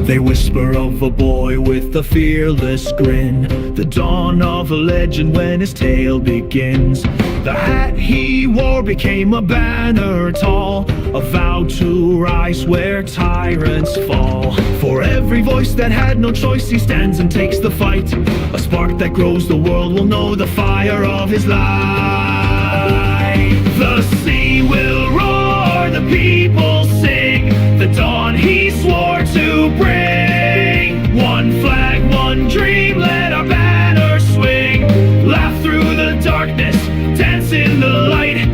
They whisper of a boy with a fearless grin, the dawn of a legend when his tale begins. The hat he wore became a banner tall, a vow to rise where tyrants fall. For every voice that had no choice, he stands and takes the fight. A spark that grows, the world will know the fire of his light. The sea will roar, the people sing, the dawn he swore to bring. One flag, one dream, let our banner swing. Laugh through the darkness, dance in the light.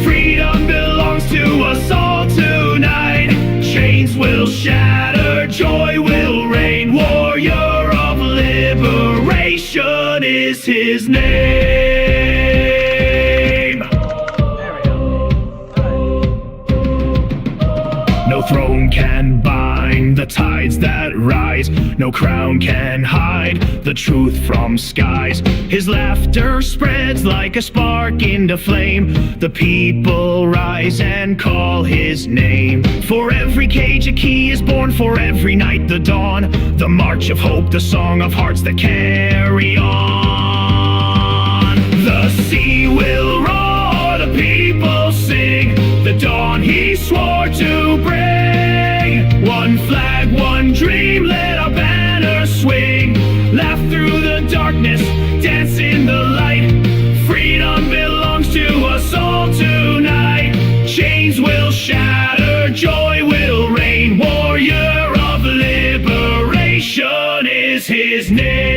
Freedom belongs to us all tonight. Chains will shatter, joy will reign. Warrior of liberation is his name. No throne can bind the tides that rise, no crown can hide the truth from skies. His laughter spreads like a spark into flame. The people rise and call his name. For every cage a key is born, for every night the dawn. The march of hope, the song of hearts that carry on. The sea will roar, the people sing, the dawn he swore to bring. One flag, one dream, let our banner swing. Laugh through the darkness, dance in the light. Freedom belongs to us all tonight. Chains will shatter, joy will reign. Warrior of liberation is his name.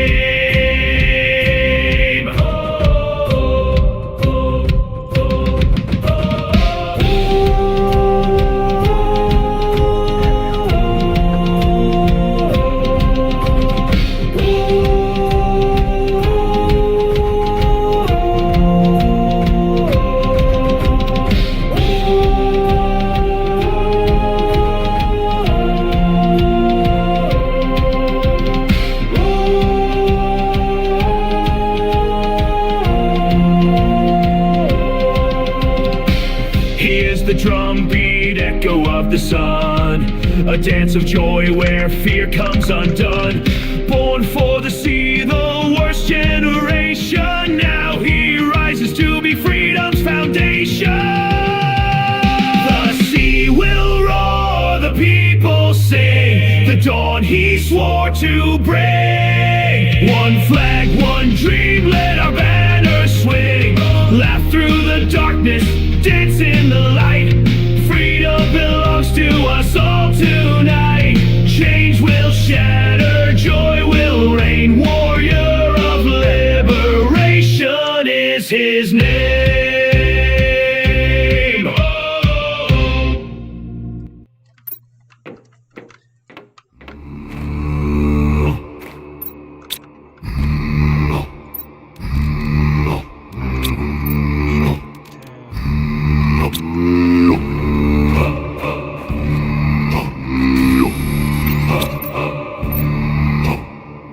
The drumbeat echo of the sun, a dance of joy where fear comes undone. Born for the sea, the worst generation, now he rises to be freedom's foundation. The sea will roar, the people sing, the dawn he swore to bring. One flag, one dream, let our banner swing. Laugh through the darkness, dance in the light. Freedom belongs to us all tonight. Change will shatter, joy will reign. Warrior of liberation is his name.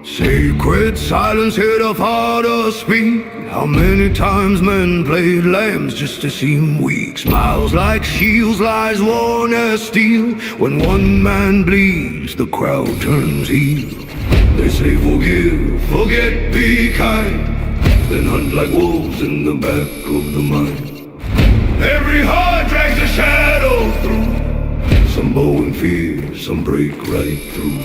Sacred silence, hear the Father speak. How many times men played lambs just to seem weak. Smiles like shields, lies worn as steel. When one man bleeds, the crowd turns heel. They say forgive, forget, be kind, then hunt like wolves in the back of the mind. Every heart drags a shadow through. Some bow in fear, some break right through.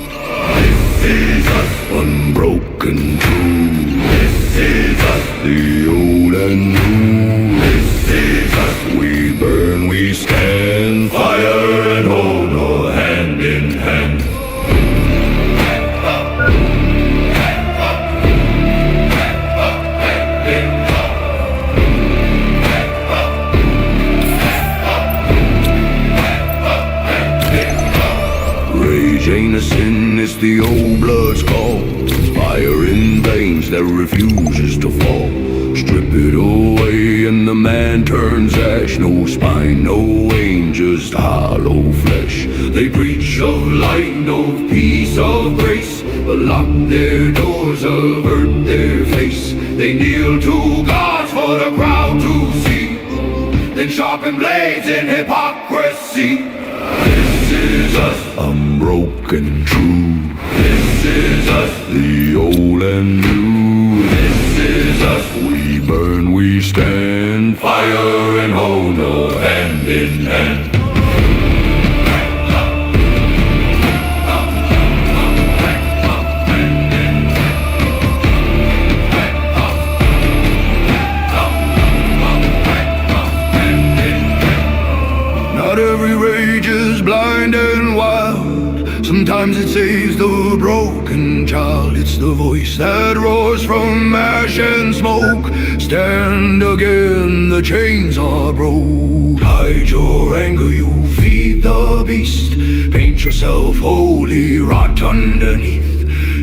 This is us, unbroken true. This is us, the old and new. This is us, we burn, we stand. Fire and hold, hand in hand. Rage ain't a sin, it's the old blood's call. Fire in veins that refuses to fall. Strip it away and the man turns ash. No spine, no aim, just hollow flesh. They preach of light, of peace, of grace, but lock their doors, avert their face. They kneel to gods for the crowd to see, then sharpen blades in hypocrisy. This is is us, unbroken true. This is us, the old and new. This is us, we burn, we stand, fire and honor, hand in hand. Not every rage is blind and wild. Sometimes it saves the broken child. It's the voice that roars from ash and smoke. Stand again, the chains are broke. Hide your anger, you feed the beast. Paint yourself holy, rot underneath.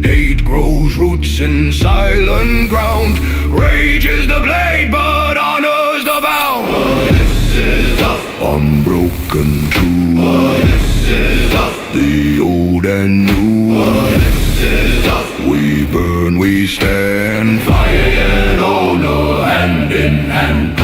Hate grows roots in silent ground. Rage is the blade, but honor's the bound. This is us, unbroken true. This is us, the old and new. This is us, we burn, we stand, fire and honor, hand in hand.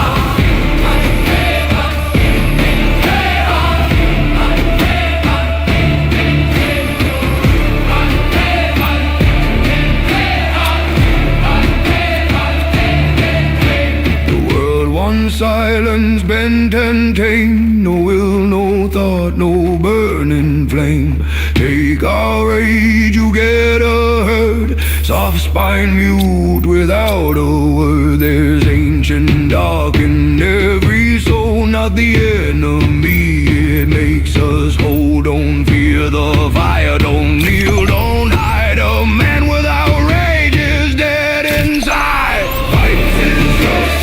Silence bent and tame, no will, no thought, no burning flame. Take our rage, you get a herd. Soft spine mute without a word. There's ancient dark in every soul, not the enemy. It makes us whole. Don't fear the fire, don't kneel, don't hide. A man without rage is dead inside. Fight is us.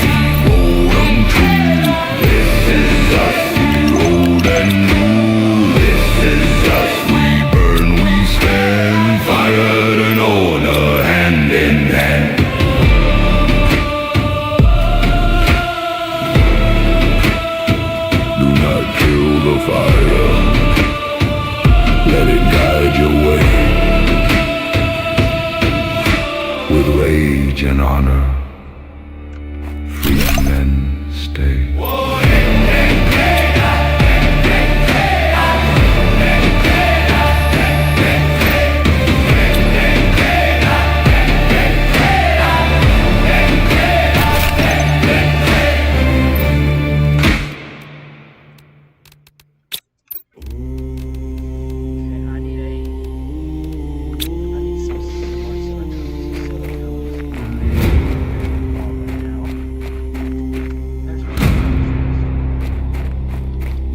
Let it guide your way with rage and honor. Free men stay.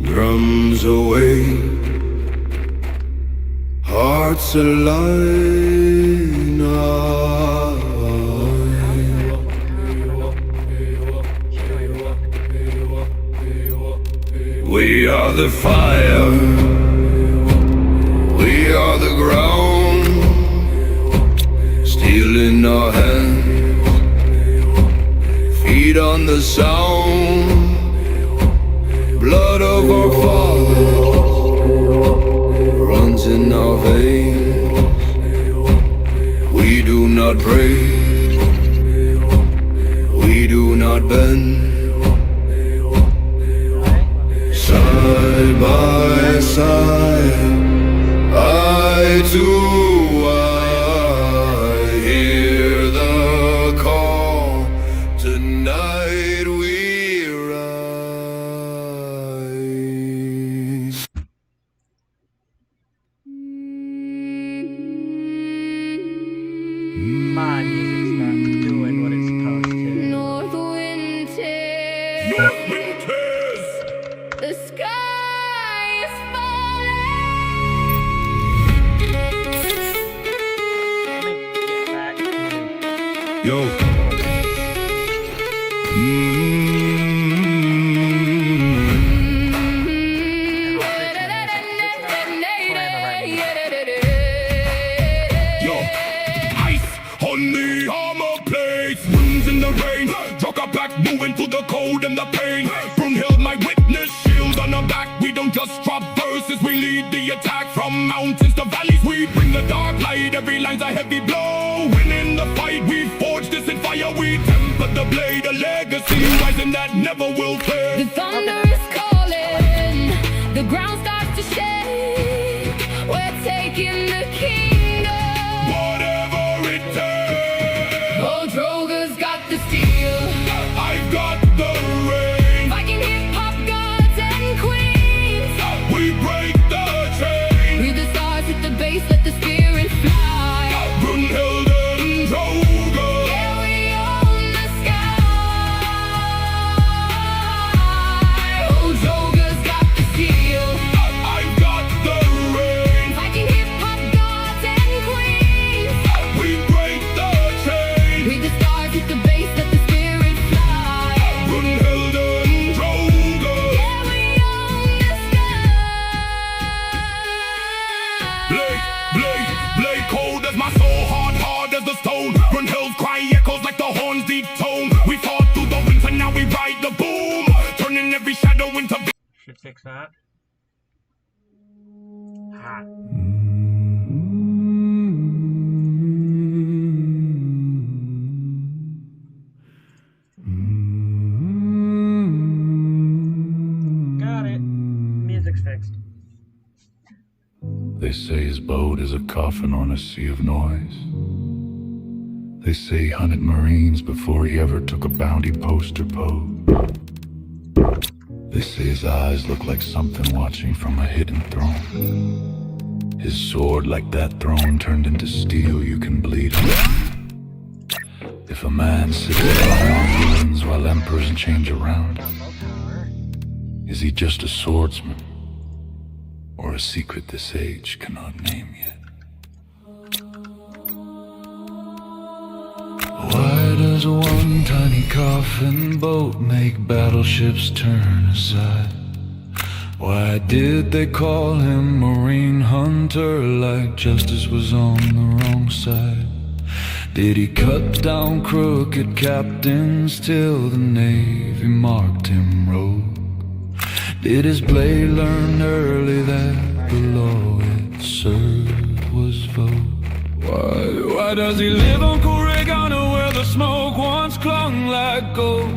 Drums away, hearts align. We are the fire, we are the ground, steel in our hands, feet on the sound. Blood of our fathers runs in our veins. We do not break, we do not bend. Side by side, eye to eye, hear the call. Tonight we rise. My music's not doing what it's supposed to. North wind tears, North wind tears. the sky is falling. Let me get back to Yo. Yo, ice on the armor plates, winds in the rain, drug our back, moving through the cold and the pain. Brunhild, my witness, shield on our back. We don't just drop verses, we lead the attack. From mountains to valleys, we bring the dark light. Every line's a heavy blow. Winning the fight, we forge this in fire. We temper the blade, a legacy rising that never will fade. The thunder is calling, the ground starts to shake. taking the kingdom. Whatever it takes. Old Droga's got the steel. I've got the rain. Viking hip-hop gods and queens. We break the chain. Read the stars at the base, let the spirit fly. Brunhilde and Droga. Yeah, we own the sky. Old Droga's got the steel. I've got the rain. Viking hip-hop gods and queens. We break the chain. Read the stars at the base, let the spirit fly. Brunhilde and Droga. Yeah, we own the sky. Blade cold as my soul, hard as the stone. Brunhilde's cry echoes like the horns deep tone. We fought through the winter, now we ride the boom, turning every shadow into. Should fix that. Ha. Got it. Music's fixed. They say his boat is a coffin on a sea of noise. They say he hunted Marines before he ever took a bounty poster pose. They say his eyes look like something watching from a hidden throne. His sword like that throne turned into steel you can bleed on. If a man sits alone on ruins while emperors change around, is he just a swordsman? Or a secret this age cannot name yet? Why does one tiny coffin boat make battleships turn aside? Why did they call him Marine Hunter like justice was on the wrong side? Did he cut down crooked captains till the Navy marked him rogue? Did his blade learn early that the law it served was vogue? Why does he live on Corregano where the smoke once clung like gold?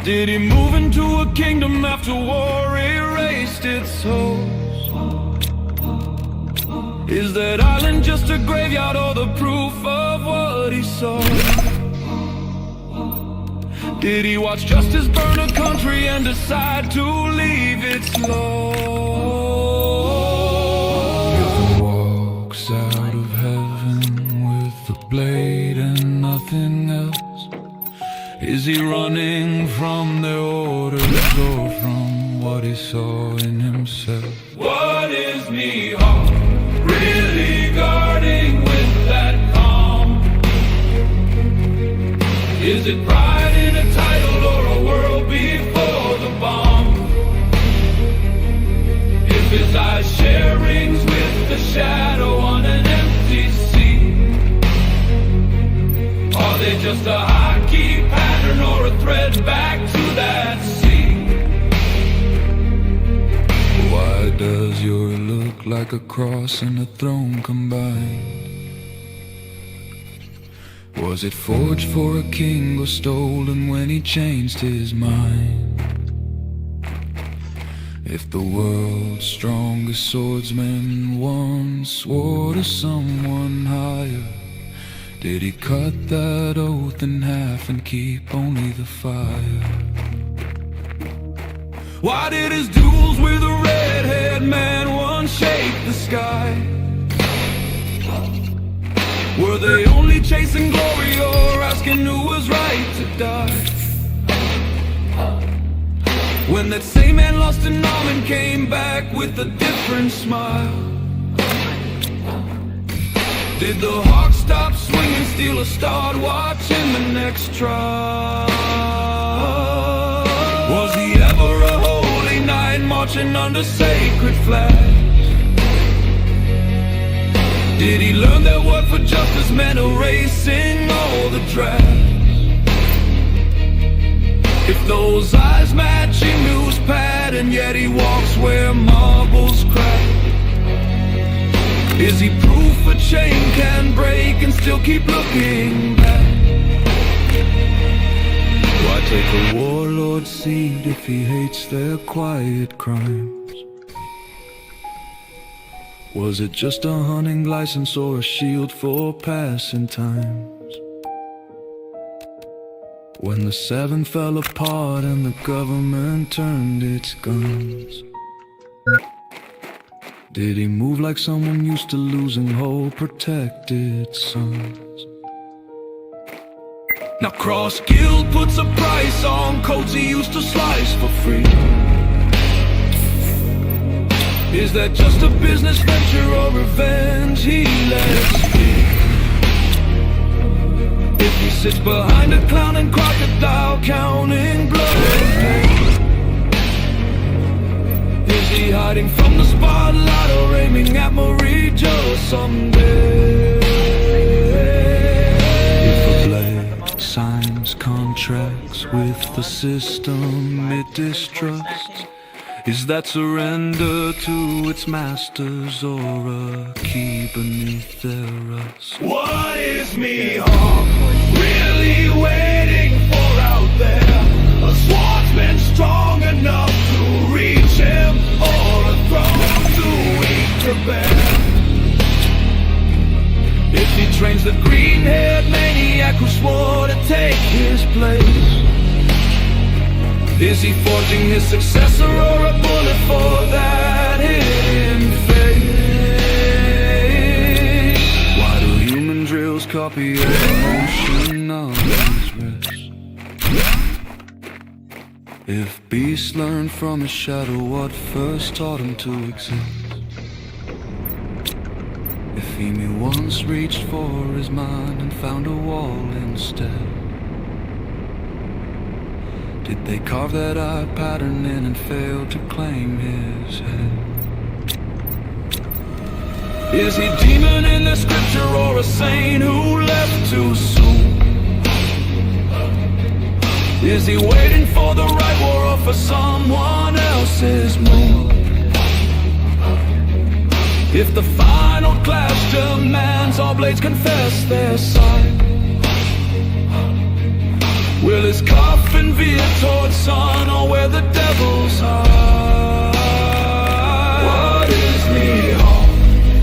Did he move into a kingdom after war erased its hopes? Is that island just a graveyard or the proof of what he saw? Did he watch justice burn a country and decide to leave its law? If he walks out of heaven with a blade and nothing else, is he running from their orders or from what he saw in himself? What is Mihawk really guarding with that calm? Is it pride in a title or a world before the bomb? If his eyes share rings with the shadow on an empty sea, are they just a hotkey pattern or a thread back to that sea? Why does your look like a cross and a throne combined? Was it forged for a king or stolen when he changed his mind? If the world's strongest swordsman once swore to someone higher, did he cut that oath in half and keep only the fire? Why did his duels with a red-haired man once shake the sky? Were they only chasing glory or asking who was right to die? When that same man lost an arm and came back with a different smile, did the hawk stop swinging, steal a start watching the next trial? Was he ever a holy knight marching under sacred flags? Did he learn that word for justice meant erasing all the drafts? If those eyes match him, whose pattern, yet he walks where marbles crack? Is he proof a chain can break and still keep looking back? Why take a warlord's seat if he hates their quiet crimes? Was it just a hunting license or a shield for passing times? When the seven fell apart and the government turned its guns, did he move like someone used to losing hope, protected sons? Now Cross-Guild puts a price on coats he used to slice for free. Is that just a business venture or revenge he lets speak? If he sits behind a clown and crocodile counting blood and pain, is he hiding from the spotlight or aiming at Marie Jo someday? If a blade signs contracts with the system it distrusts, is that surrender to its masters or a key beneath their rust? What is me Hawk really waiting for out there? A swordsman strong enough to reach him, or a throne too weak to bear? If he trains the green-haired maniac who swore to take his place, is he forging his successor or a bullet for that hidden fate? Why do human drills copy every motion of his wrist? If beasts learn from his shadow, what first taught him to exist? If Emu once reached for his mind and found a wall instead, did they carve that eye pattern in and fail to claim his head? Is he demon in the scripture or a saint who left too soon? Is he waiting for the right war or for someone else's moon? If the final clash demands all blades confess their side, will his coffin veer towards sun or where the devils hide? What is me Hawk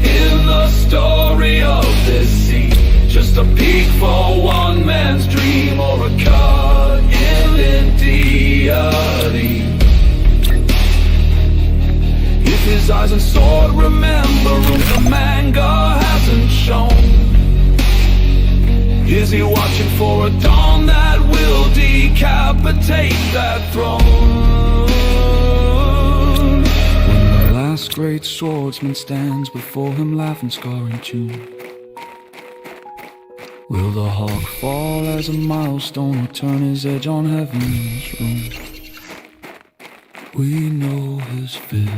in the story of this sea? Just a peak for one man's dream or a cut in deity? If his eyes and sword remember rooms the manga hasn't shown, is he watching for a dawn that will decapitate that throne? When the last great swordsman stands before him laughing, scarring tune, will the hawk fall as a milestone or turn his edge on heaven's room? We know his fist,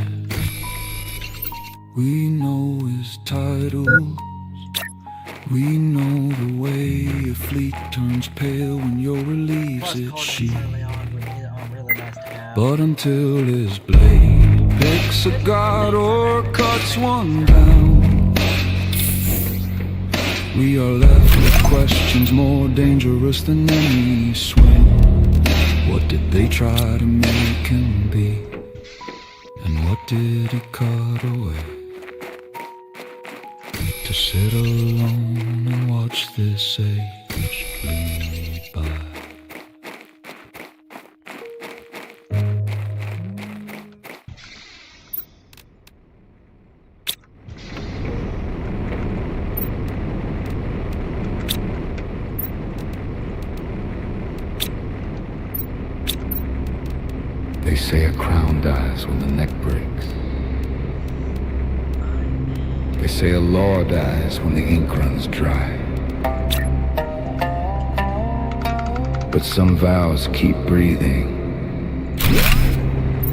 we know his titles, we know the way a fleet turns pale when your relieves its sheath. But until his blade picks a god or cuts one down, we are left with questions more dangerous than any swing. What did they try to make him be? And what did he cut away? To sit alone and watch this age flee by. They say a crown dies when the neck breaks. They say a law dies when the ink runs dry. But some vows keep breathing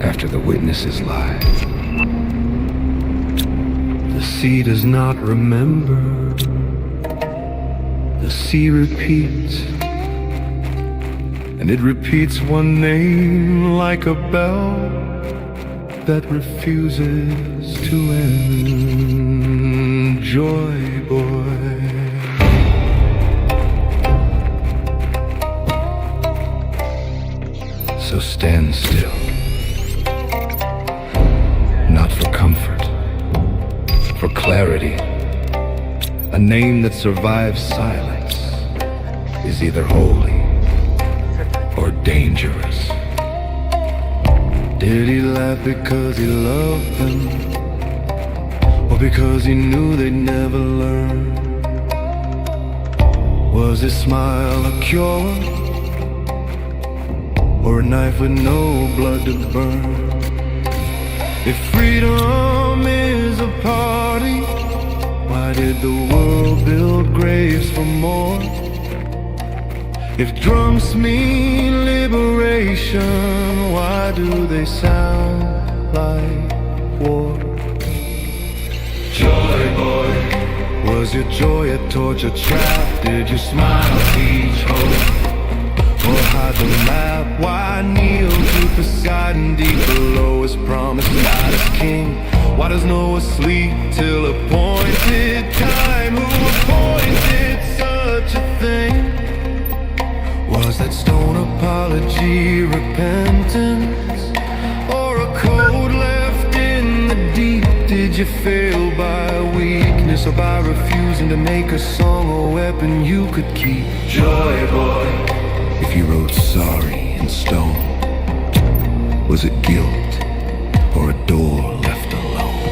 after the witnesses lie. The sea does not remember. The sea repeats, and it repeats one name like a bell that refuses to end. Joy boy. So stand still, not for comfort, for clarity. A name that survives silence is either holy or dangerous. Did he laugh because he loved them, or because he knew they'd never learn? Was his smile a cure, or a knife with no blood to burn? If freedom is a party, why did the world build graves for more? If drums mean liberation, why do they sound like war? Joy boy, was your joy a torture trap? Did your smile teach hope, or hide the map? Why kneel to Poseidon deep below his promised God as king? Why does Noah sleep till appointed time? Who appointed such a thing? Was that stone apology repentance, or a code left in the deep? Did you fail by weakness, or by refusing to make a song a weapon you could keep? Joy boy, if you wrote sorry in stone, was it guilt or a door left alone?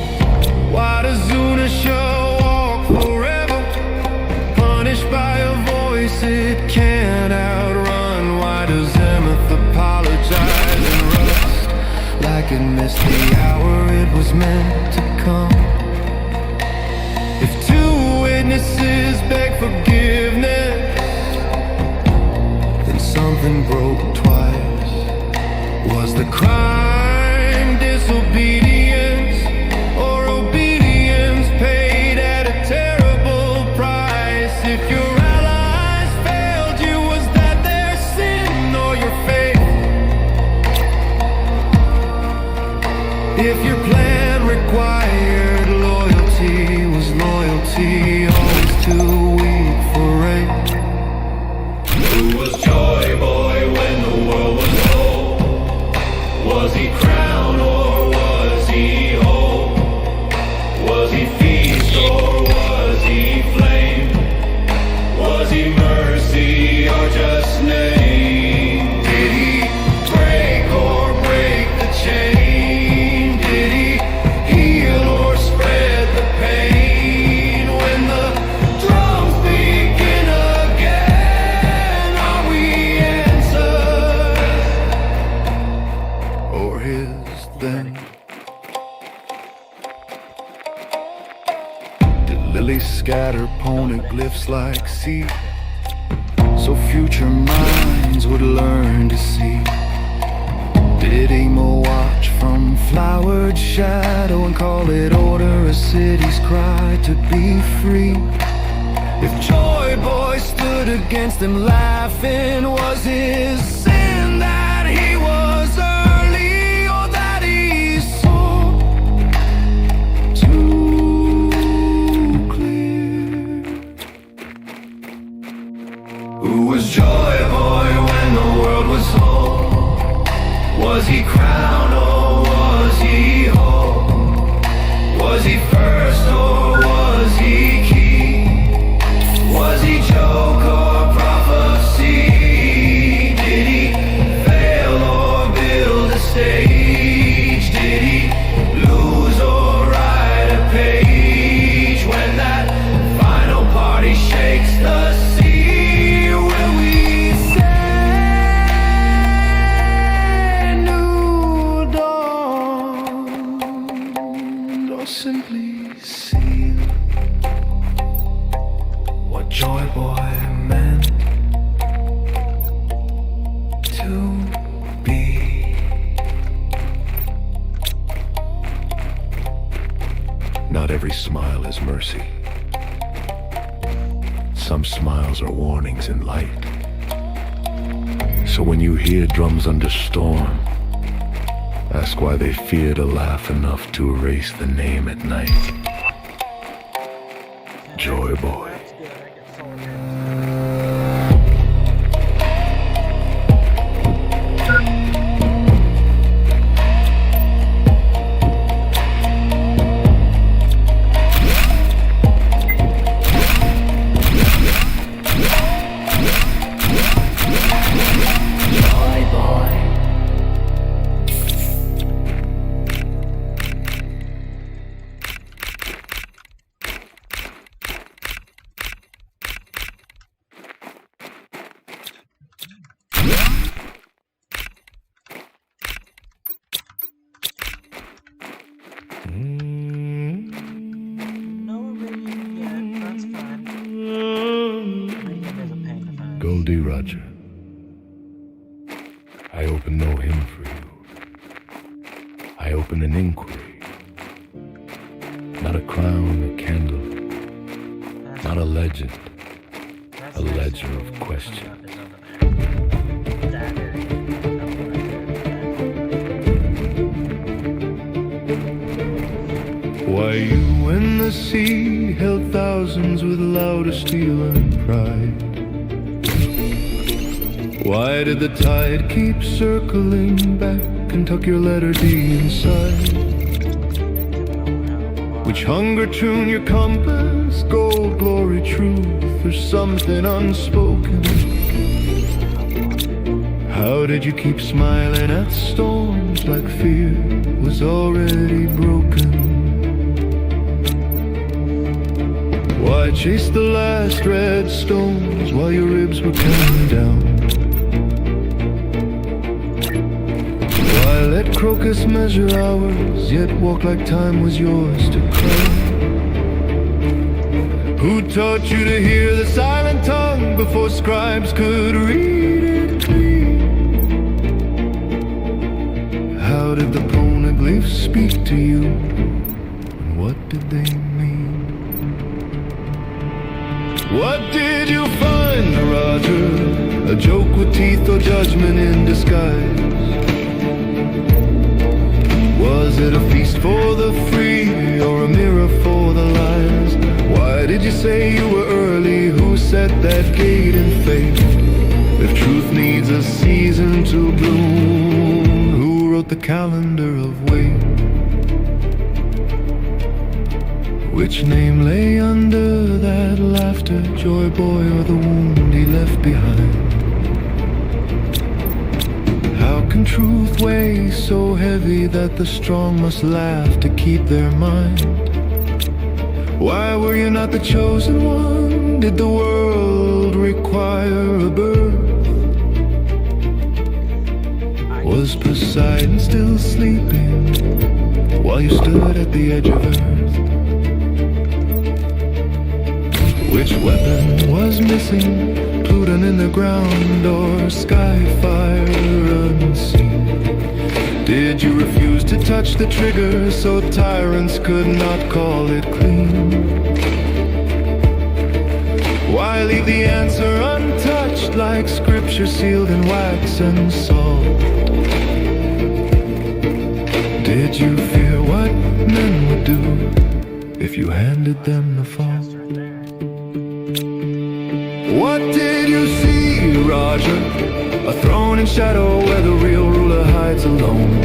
Why does Unasha walk forever, punished by a voice it can't outrun? Why does Emmeth apologize and rust like it missed the hour it was meant to come? If two witnesses beg forgiveness, then something broke twice. Was the crime disobedience, or obedience paid at a terrible price? If your allies failed you, was that their sin or your faith? If your plan required loyalty, was loyalty always too weak for rape? Who was Joy Boy when the world was whole? Was he crown or was he whole? Was he feast or was he flame? Was he mercy or just name? Did he break or break the chain? Did he heal or spread the pain? When the drums begin again, are we answered or his then? Did lilies scatter poneglyphs like seed, so future minds would learn to see? Did Emo watch from flowered shadow and call it order as cities cry to be free? If Joy Boy stood against them laughing, was his sin that he was early, or that he saw too clear? Who was Joy Boy when the world was whole? Was he crown or was he whole? Was he first or was he key? Was he joke or prophecy? Did he fail or build a stage? Did he lose or write a page? When that final party shakes the sea, will we say new dawn, or simply see what Joy Boy meant to be? Not every smile is mercy. Some smiles are warnings in light. So when you hear drums under storm, ask why they fear to laugh enough to erase the name at night. Joy Boy. That's good. I get sold here. Goldie Roger, I open no hymn for you. I open an inquiry. Not a crown, a candle, not a legend, a ledger of questions. Why you and the sea held thousands with louder steel and pride? Why did the tide keep circling back and tuck your letter D inside? Which hunger tune your compass, gold, glory, truth, or something unspoken? How did you keep smiling at storms like fear was already broken? Why chase the last red stones while your ribs were coming down? Why let crocus measure hours, yet walk like time was yours to crown? Who taught you to hear the silent tongue before scribes could read it clean? How did the poneglyphs speak to you, and what did they mean? What did you find, Roger? A joke with teeth or judgment in disguise? Was it a feast for the free or a mirror for the lies? Why did you say you were early? Who set that gate in fate? If truth needs a season to bloom, who wrote the calendar of weight? Which name lay under that laughter, joy boy, or the wound he left behind? How can truth weigh so heavy that the strong must laugh to keep their mind? Why were you not the chosen one? Did the world require a birth? Was Poseidon still sleeping while you stood at the edge of earth? Which weapon was missing? Pluton in the ground or skyfire unseen? Did you refuse to touch the trigger so tyrants could not call it clean? Why leave the answer untouched like scripture sealed in wax and salt? Did you fear what men would do if you handed them the fault? What did you see, Roger? A throne in shadow where the real ruler hides alone.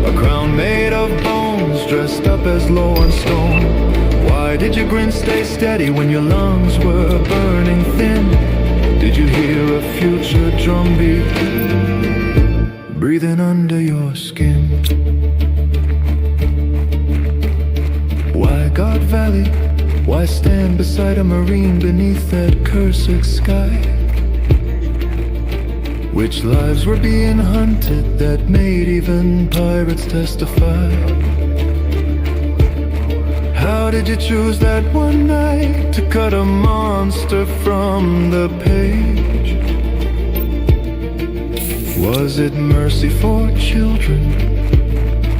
A crown made of bones dressed up as law and stone. Why did your grin stay steady when your lungs were burning thin? Did you hear a future drumbeat breathing under your skin? Why God Valley? Why stand beside a marine beneath that cursed sky? Which lives were being hunted that made even pirates testify? How did you choose that one night to cut a monster from the page? Was it mercy for children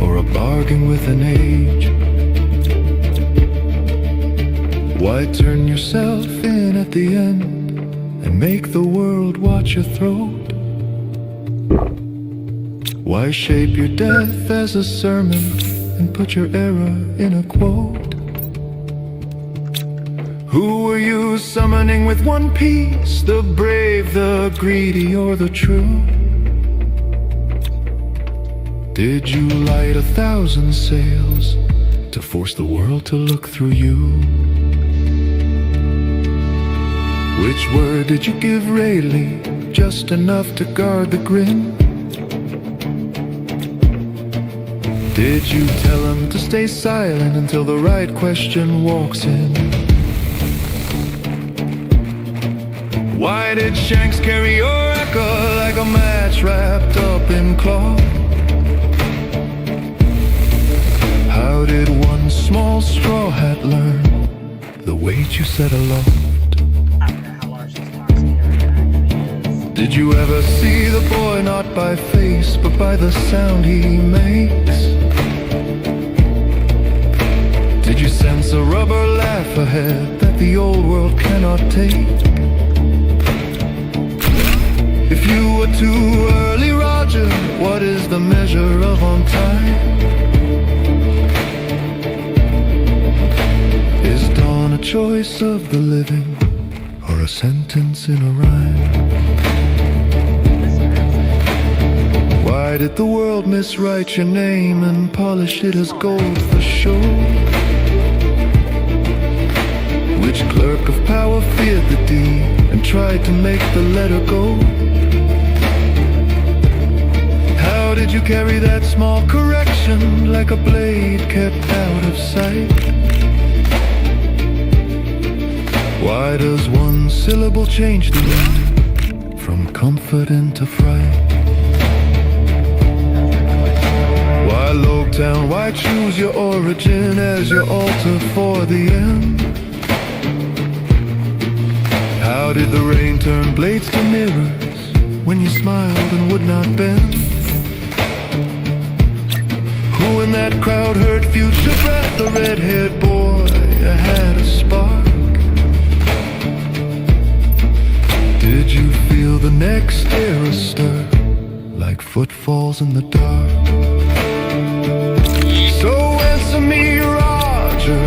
or a bargain with an age? Why turn yourself in at the end and make the world watch your throat? Why shape your death as a sermon and put your error in a quote? Who were you summoning with one piece? The brave, the greedy, or the true? Did you light 1,000 sails to force the world to look through you? Which word did you give Rayleigh, just enough to guard the grin? Did you tell him to stay silent until the right question walks in? Why did Shanks carry your echo like a match wrapped up in cloth? How did one small straw hat learn the weight you set aloft? Did you ever see the boy not by face, but by the sound he makes? Did you sense a rubber laugh ahead that the old world cannot take? If you were too early, Roger, what is the measure of on time? Is dawn a choice of the living, or a sentence in a rhyme? Why did the world miswrite your name and polish it as gold for show? Which clerk of power feared the D and tried to make the letter go? How did you carry that small correction like a blade kept out of sight? Why does one syllable change the meaning from comfort into fright? Why Logtown, why choose your origin as your altar for the end? How did the rain turn blades to mirrors when you smiled and would not bend? Who in that crowd heard future breath? The red-haired boy had a spark. Did you feel the next era stir like footfalls in the dark? So answer me, Roger,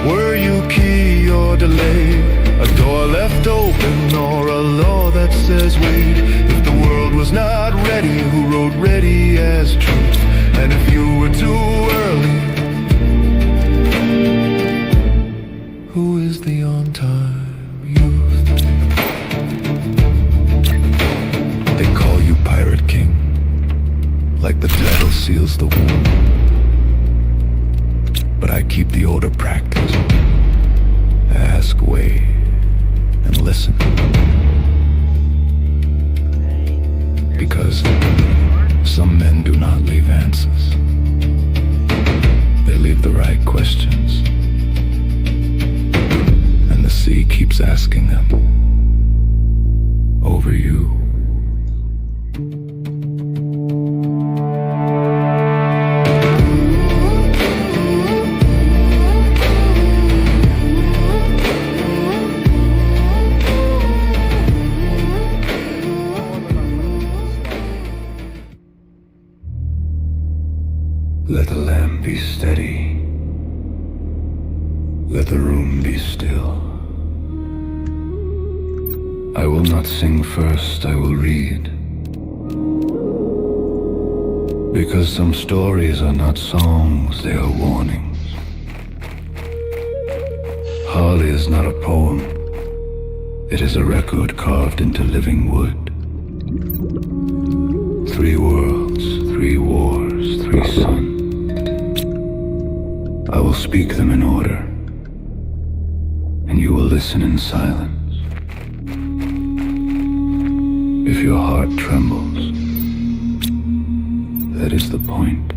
were you key or delay? A door left open or a law that says wait? If the world was not ready, who wrote ready as truth? And if you were too early, who is the on-time youth? They call you Pirate King, like the title seals the wound. But I keep the older practice. Ask, wait, and listen. Because some men do not leave answers. They leave the right questions. And the sea keeps asking them over you. Let the lamp be steady. Let the room be still. I will not sing first, I will read. Because some stories are not songs, they are warnings. Harley is not a poem. It is a record carved into living wood. 3 worlds, 3 wars, 3 suns. I will speak them in order, and you will listen in silence. If your heart trembles, that is the point.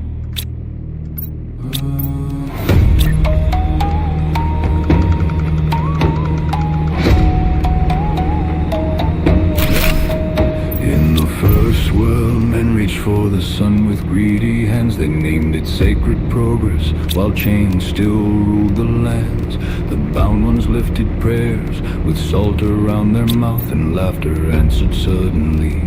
In the first world, men reached for the sun with greedy hands. They named it sacred progress, while chains still ruled the lands. The bound ones lifted prayers with salt around their mouth, and laughter answered suddenly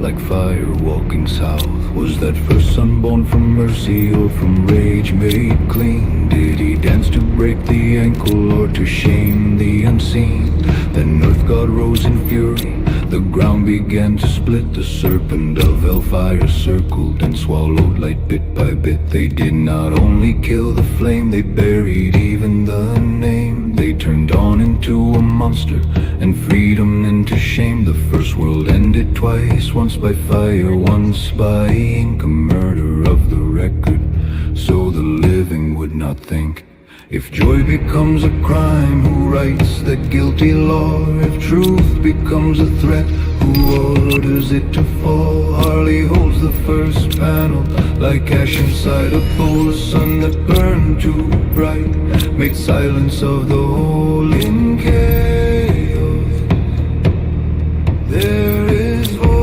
like fire walking south. Was that first son born from mercy or from rage made clean? Did he dance to break the ankle or to shame the unseen? Then earth god rose in fury, the ground began to split. The serpent of hellfire circled and swallowed light bit by bit. They did not only kill the flame, they buried even the name. They turned dawn into a monster and freedom into shame. The first world ended twice, once by fire, once by ink. A murder of the record, so the living would not think. If joy becomes a crime, who writes the guilty law? If truth becomes a threat, who orders it to fall? Harley holds the first panel, like ash inside a bowl. A sun that burned too bright made silence of the whole. In chaos there is voice.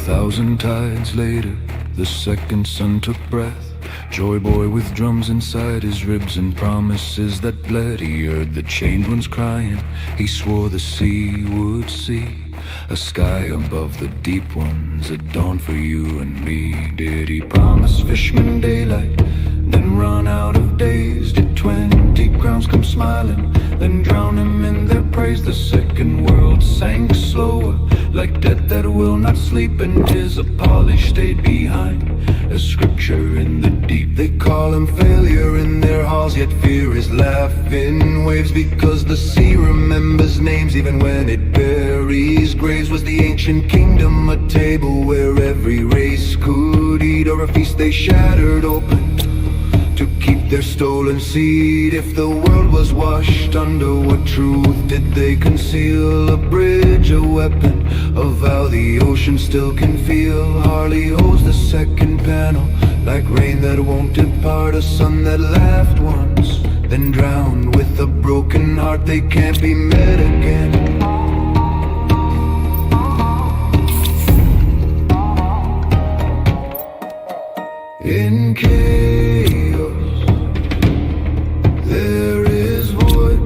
1,000 tides later, the second sun took breath. Joy boy with drums inside his ribs and promises that bled. He heard the chained ones crying, he swore the sea would see a sky above the deep ones, a dawn for you and me. Did he promise fishermen daylight, then run out of days? Did 20 crowns come smiling, then drown him in their praise? The second world sank slower, like death that will not sleep, and his polish stayed behind, a scripture in the deep. They call him failure in their halls, yet fear his laugh in waves, because the sea remembers names even when it buries graves. Was the ancient kingdom a table where every race could eat, or a feast they shattered open to keep their stolen seed? If the world was washed under, what truth did they conceal? A bridge, a weapon, a vow the ocean still can feel. Harley holds the second panel, like rain that won't depart, a sun that laughed once, then drowned. With a broken heart they can't be met again. In chaos, there is void.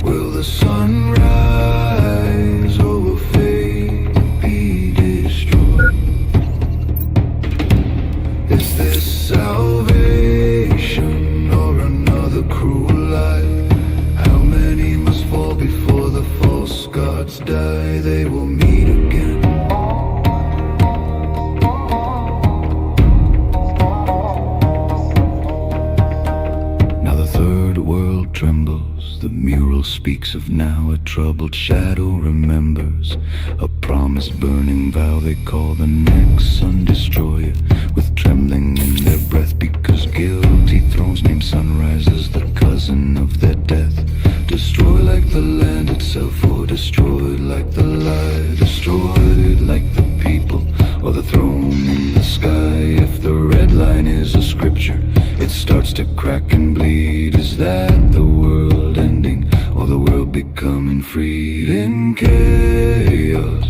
Will the sun rise, or will fate be destroyed? Is this salvation, or another cruel lie? How many must fall before the false gods die? They will meet again. Trembles, the mural speaks of now. A troubled shadow remembers a promise burning vow they call the next sun destroyer, with trembling in their breath, because guilty thrones name sunrise as the cousin of their death. Destroy like the land itself, or destroyed like the lie. Destroyed like the people, or the throne in the sky. If the red line is a scripture, it starts to crack and bleed. Is that the world ending, or the world becoming freed? In chaos,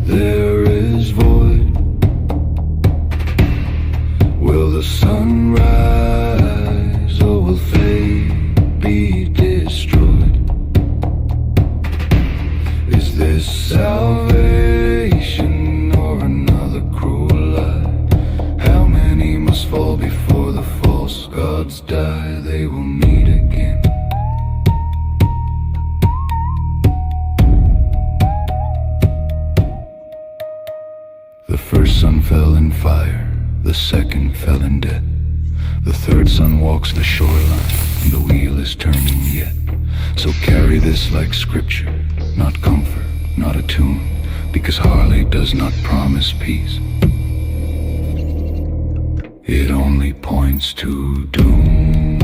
there is void. Will the sun rise, or will fate be destroyed? Is this salvation, or another cruel lie? How many must fall before the false gods die? They will meet again. The first sun fell in fire, the second fell in death. The third sun walks the shoreline, and the wheel is turning yet. So carry this like scripture, not comfort, not a tune, because Harley does not promise peace. It only points to doom.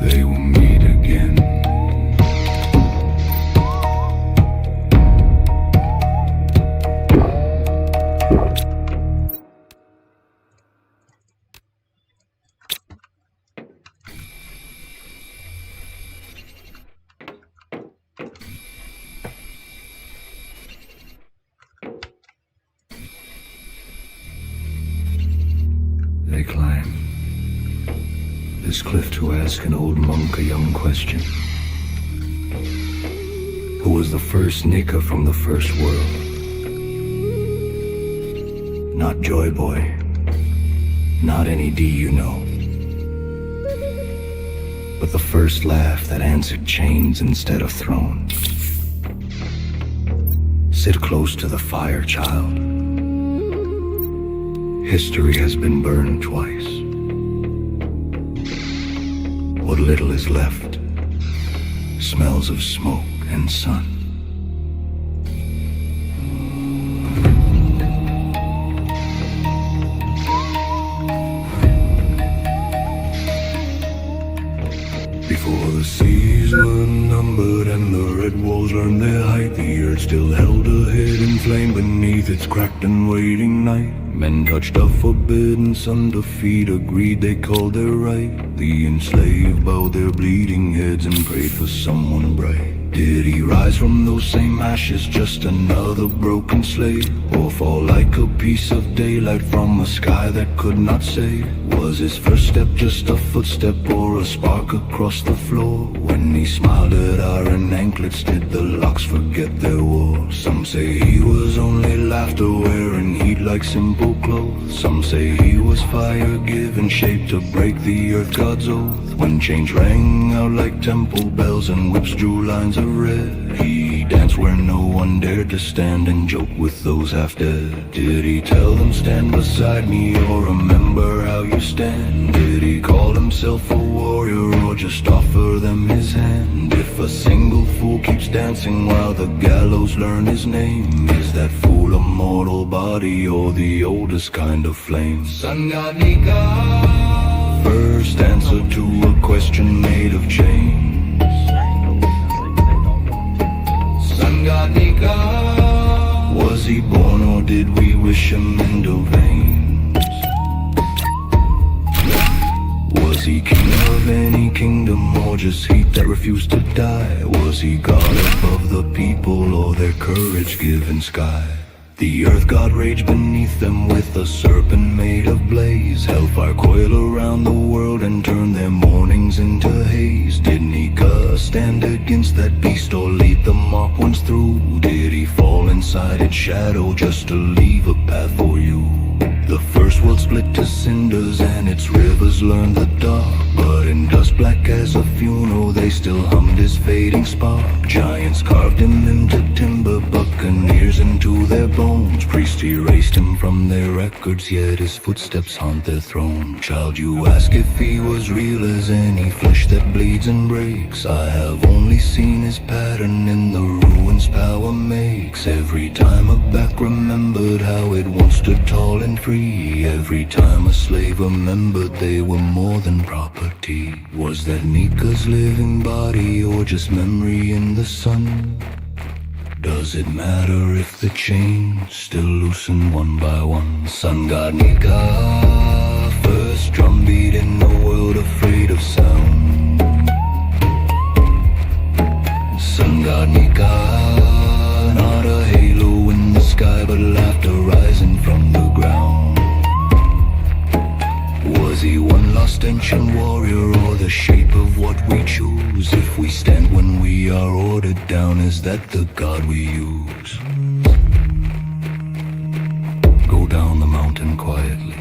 They will meet again. They climb this cliff to ask an old monk a young question. Who was the first Nika from the first world? Not Joy Boy, not any D you know, but the first laugh that answered chains instead of thrones. Sit close to the fire, child. History has been burned twice. What little is left smells of smoke and sun. Before the seas were numbered and the red walls learned their height, the earth still held a hidden flame beneath its cracked and waiting night. Men touched a forbidden sun to feed a greed they called their right. The enslaved bowed their bleeding heads and prayed for someone bright. Did he rise from those same ashes, just another broken slave? Or fall like a piece of daylight from a sky that could not save? Was his first step just a footstep or a spark across the floor? When he smiled at iron anklets, did the locks forget their war? Some say he was only laughter wearing heat like simple clothes. Some say he was fire given shape to break the earth god's oath. When chains rang out like temple bells and whips drew lines of red, he danced where no one dared to stand and joke with those half dead. Did he tell them stand beside me or remember how you stand? Did he call himself a warrior or just offer them his hand? If a single fool keeps dancing while the gallows learn his name, is that fool a mortal body or the oldest kind of flame? Sanganika, first answer to a question made of change. Sanganika, was he born or did we wish him into veins? Was he king of any kingdom or just heat that refused to die? Was he God above the people or their courage given sky? The earth god raged beneath them with a serpent made of blaze. Hellfire coil around the world and turn their mornings into haze. Did Nika stand against that beast or lead the mock once through? Did he fall inside its shadow just to leave a path for you? The first world split to cinders and its rivers learned the dark, but in dust black as a funeral they still hummed his fading spark. Giants carved him into timber, buccaneers into their bones. Priests erased him from their records, yet his footsteps haunt their throne. Child, you ask if he was real as any flesh that bleeds and breaks. I have only seen his pattern in the ruins power makes. Every time a back remembered how it once stood tall and free, every time a slave remembered they were more than property. Was that Nika's living body or just memory in the sun? Does it matter if the chains still loosen one by one? Sun god Nika, first drumbeat in a world afraid of sound. Sun god Nika, not a halo in the sky but laughter rising from the ground. Was he one lost ancient warrior or the shape of what we choose? If we stand when we are ordered down, is that the God we use? Go down the mountain quietly.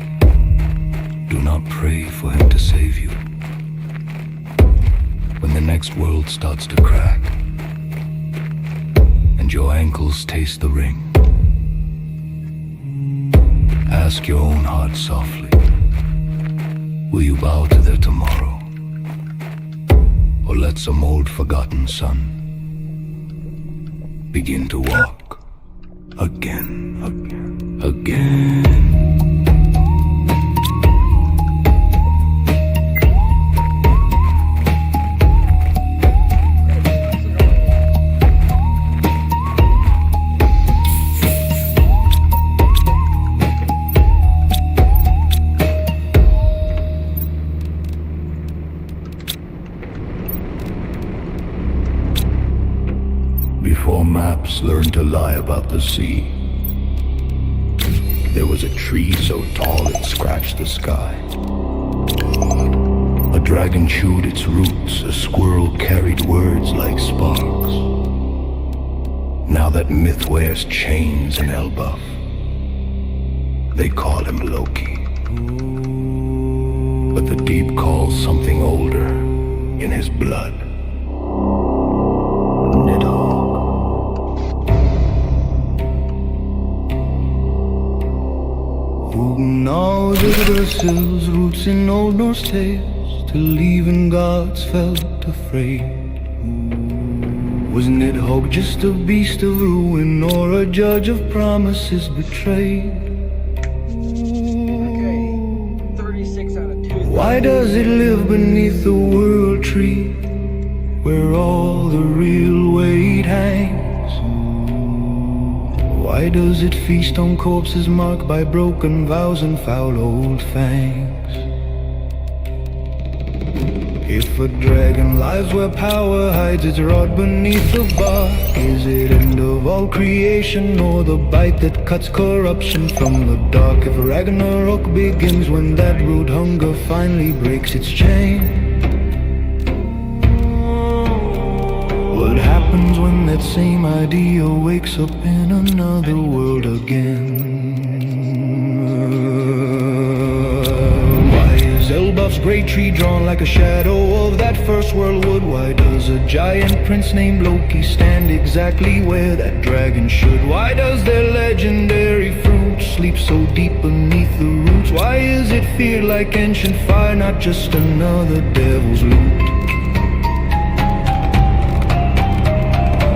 Do not pray for him to save you. When the next world starts to crack and your ankles taste the ring, ask your own heart softly, will you bow to their tomorrow, or let some old forgotten sun begin to walk again, again, again? Before maps learned to lie about the sea, there was a tree so tall it scratched the sky. A dragon chewed its roots, a squirrel carried words like sparks. Now that myth wears chains and Elbaf, they call him Loki. But the deep calls something older in his blood. Who knows Yggdrasil's roots in Old Norse tales, till even gods felt afraid? Was Nidhogg just a beast of ruin or a judge of promises betrayed? Okay, 36 out of 2. Why does it live beneath the world tree, where all the real weight hangs? Why Why does it feast on corpses marked by broken vows and foul old fangs? If a dragon lies where power hides its rod beneath the bark, is it end of all creation or the bite that cuts corruption from the dark? If Ragnarok begins when that rude hunger finally breaks its chain, what happens when that same idea wakes up in another world again? Elbaf's great tree drawn like a shadow of that first world wood? Why does a giant prince named Loki stand exactly where that dragon should? Why does their legendary fruit sleep so deep beneath the roots? Why is it feared like ancient fire, not just another devil's loot?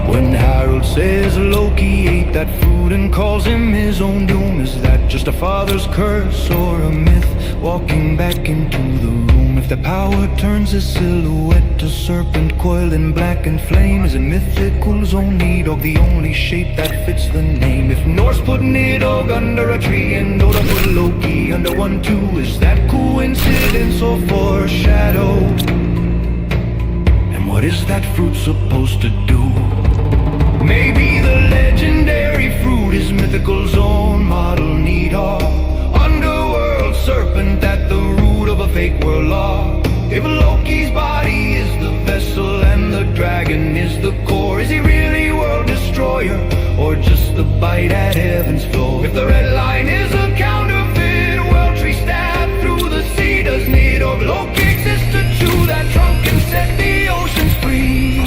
When Harold says Loki ate that fruit and calls him his own doom, is that just a father's curse or a myth walking back into the room? If the power turns his silhouette to serpent coiled in black and flame, is it mythical zone Nidhogg the only shape that fits the name? If Norse put Nidhogg under a tree and Odin put Loki under one too, is that coincidence or foreshadow? And what is that fruit supposed to do? Maybe the legendary fruit is mythical zone model Nidhogg, underworld serpent at the root of a fake world law. If Loki's body is the vessel and the dragon is the core, is he really world destroyer or just the bite at heaven's floor? If the red line is a counterfeit world tree stabbed through the sea, does Nidhogg Loki exist to chew that trunk and set the oceans free?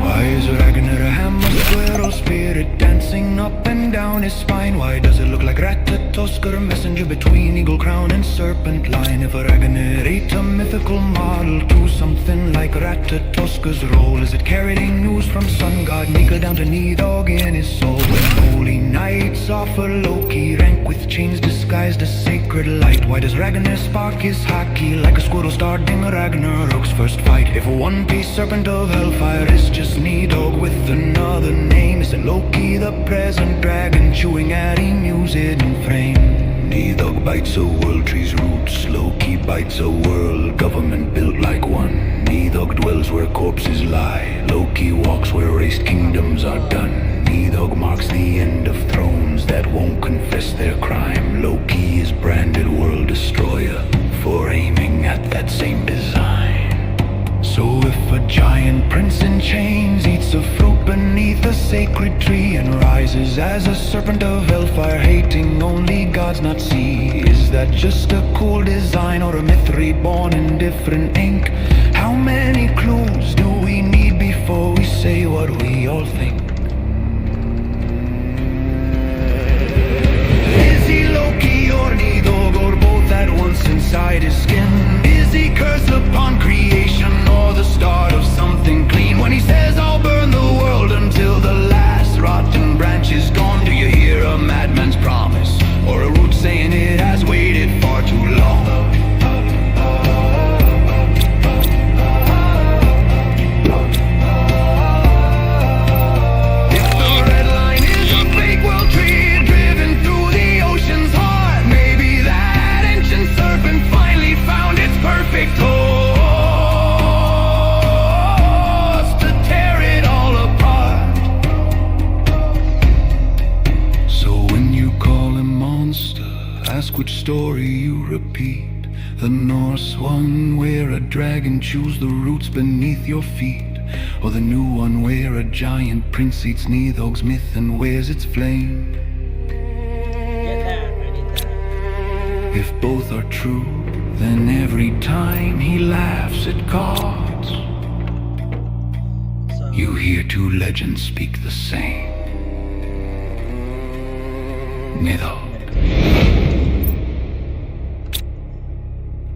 Why is Ragnar a hammer squirrel spirit dancing up and down his spine? Why does it look like Ratatoskr, messenger between eagle crown and serpent line? If Ragnar ate a mythical model to something like Ratatoskr's role, is it carrying news from sun god Mika down to Nidhogg in his soul? When holy knights offer Loki rank with chains disguised as sacred light, why does Ragnar spark his haki like a squirrel starting Ragnarok's first fight? If a one-piece serpent of hellfire is just Nidhogg with another name, is it Loki the present dragon chewing at Emu's hidden frame? Nidhogg bites a world tree's roots, Loki bites a world government built like one. Nidhogg dwells where corpses lie, Loki walks where erased kingdoms are done. Nidhogg marks the end of thrones that won't confess their crime. Loki is branded world destroyer for aiming at that same design. So if a giant prince in chains eats a fruit beneath a sacred tree and rises as a serpent of hellfire, hating only gods not see, is that just a cool design or a myth reborn in different ink? How many clues do we need before we say what we all think? Is he Loki or Nidhogg or both at once inside his skin? Is he cursed upon creation or the start of something clean? When he says I'll burn the world until the last rotten branch is gone, do you hear a madman's promise or a root saying it has waited far too long? If the red line is a fake world tree driven through the ocean's heart, maybe that ancient serpent finally found its perfect horse to tear it all apart. So when you call him monster, ask which story you repeat. The Norse one where a dragon chews the roots beneath your feet, or the new one where a giant prince eats Nidhogg's myth and wears its flame? Get that. I need that. If both are true, then every time he laughs at cards, So, you hear two legends speak the same. Nidhogg,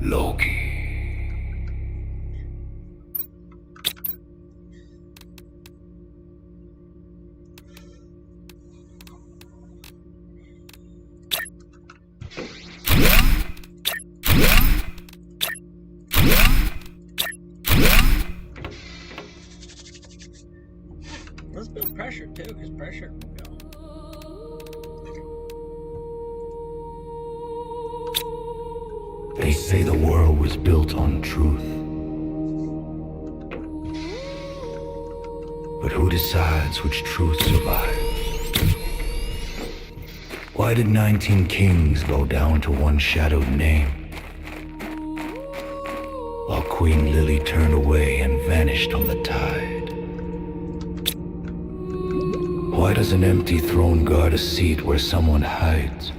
Loki. let's too, because pressure will go. They say the world was built on truth. But who decides which truth survives? Why did 19 kings go down to one shadowed name? While Queen Lily turned away and vanished on the tide. Why does an empty throne guard a seat where someone hides?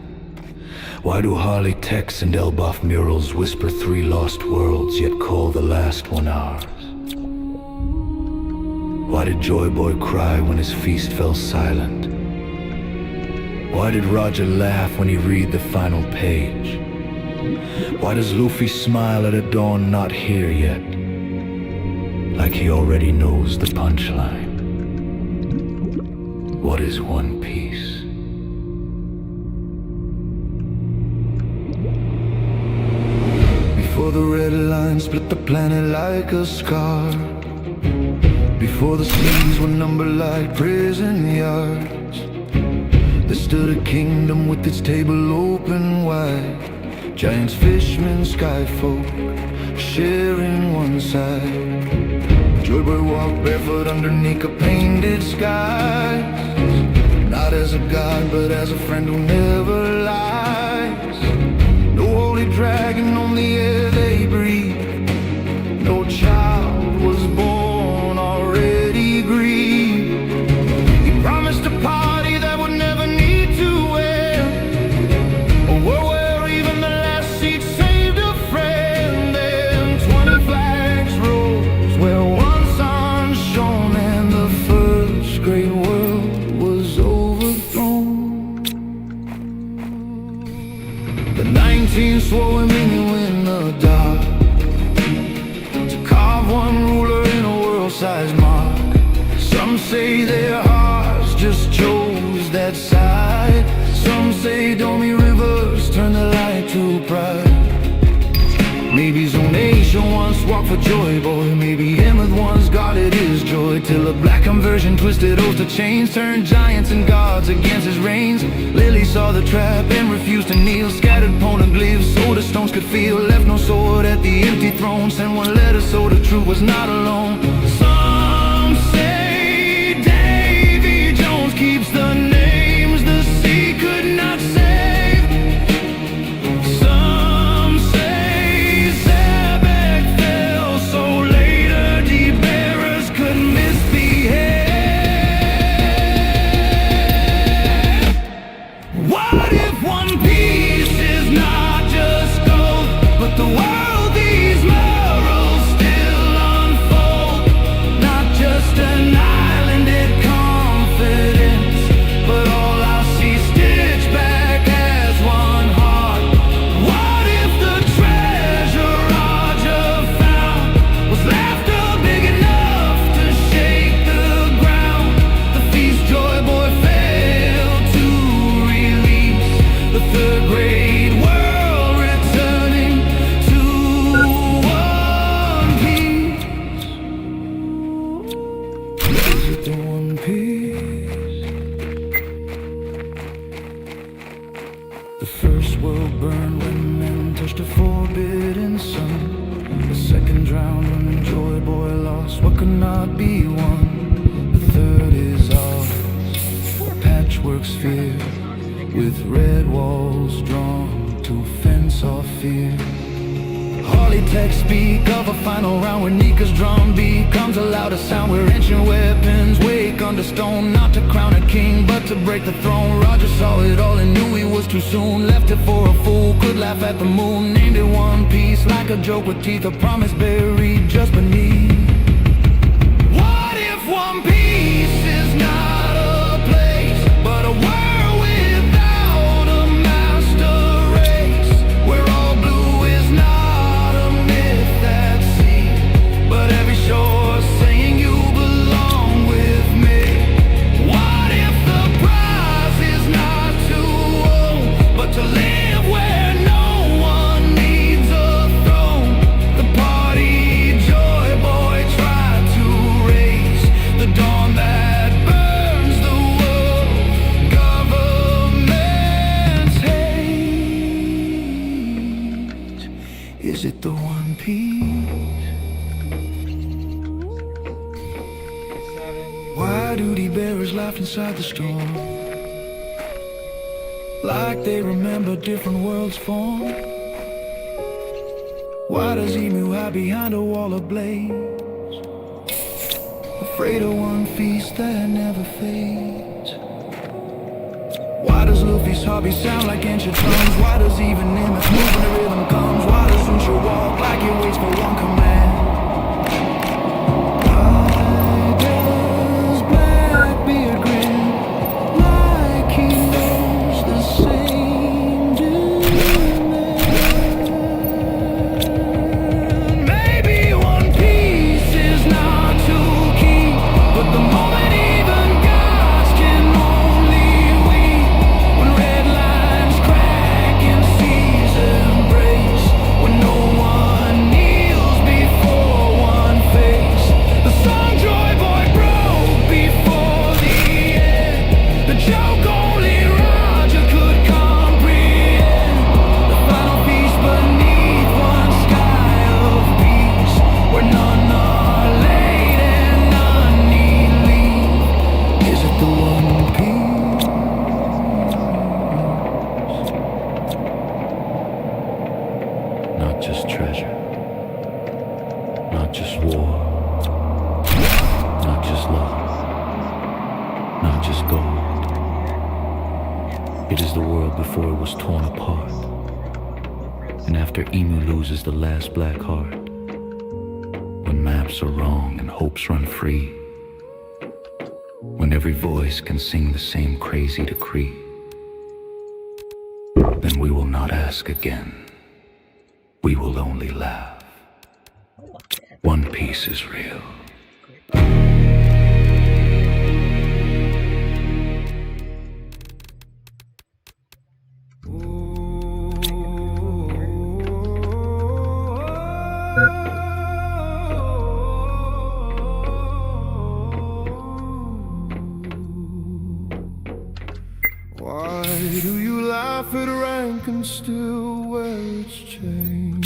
Why do Harley texts and Elbaf murals whisper 3 lost worlds, yet call the last one ours? Why did Joy Boy cry when his feast fell silent? Why did Roger laugh when he read the final page? Why does Luffy smile at a dawn not here yet? Like he already knows the punchline. What is One Piece? Before the red line split the planet like a scar, before the seas were numbered like prison yards, there stood a kingdom with its table open wide. Giants, fishmen, skyfolk, sharing one side. Joyboy walked barefoot underneath a painted sky, not as a god, but as a friend who never lies. No holy dragon on the air they breathe. No child was born already grieved. He promised a party that would never need to end, a world where even the last seat saved a friend. Then 20 flags rose where one sun shone, and the first great world was overthrown. The 19 swore meaning in the dark to carve one ruler in a world-sized mark. Some say their hearts just chose that side. Some say Domi Rivers turned the light to pride. Maybe Zonation once walked for Joy Boy. Maybe Emmett once guarded his joy, till a black conversion twisted oath to chains, turned giants and gods against his reigns. Lily saw the trap and refused to kneel, scattered poneglyphs so the stones could feel. Left no sword at the empty throne, sent one letter so the truth was not alone. Some say Davy Jones keeps the names the sea could not save. Some say Zebek fell so later D-bearers could misbehave. What if One Piece is not just gold, but the world these morals still unfold? Not just an islanded confidence, but all I see stitched back as one heart. What if the treasure Roger found was laughter big enough to shake the ground? The feast Joy Boy failed to release, the third great world returning to One Piece. Is it the One Piece? The first world burned when men touched a forbidden sun. The second drowned when Joy Boy lost what could not be won. The third is ours, a patchwork sphere with red walls drawn to fence off fear. Harley texts speak of a final round where Nika's drum beat comes a louder sound, where ancient weapons wake under stone, not to crown a king but to break the throne. Roger saw it all and knew he was too soon, left it for a fool, could laugh at the moon. Named it One Piece like a joke with teeth, a promise buried just beneath. What if One Piece is not a place, but a world without a master race, where all blue is not a myth at sea, but every shore saying you belong with me? What if the prize is not to own, but to live where no one needs a throne? The party Joy Boy Is it the one piece? Why do the bearers laugh inside the storm? Like they remember different worlds form. Why does emu hide behind a wall of blades? Afraid of one feast that never fades. Why does Luffy's hobby sound like ancient drums? Why does even Nimitz move when the rhythm comes? Why does Unsha walk like he waits for one command? Why does Blackbeard grin like he knows the same demand? Maybe one piece is not to keep, but the moment even gods can only weep. When red lines crack and seas embrace, when no one kneels before one face. The song Joy Boy broke before the end. The joke only Roger could comprehend. The final piece beneath one sky of peace, where none are laid and none need leave. Is it the one piece? Not just treasure, not just war, not just love, not just gold. It is the world before it was torn apart, and after Emu loses the last black heart. When maps are wrong and hopes run free, when every voice can sing the same crazy decree, then we will not ask again. We will only laugh. One Piece is real. Why do you laugh at rank and still wear its chain?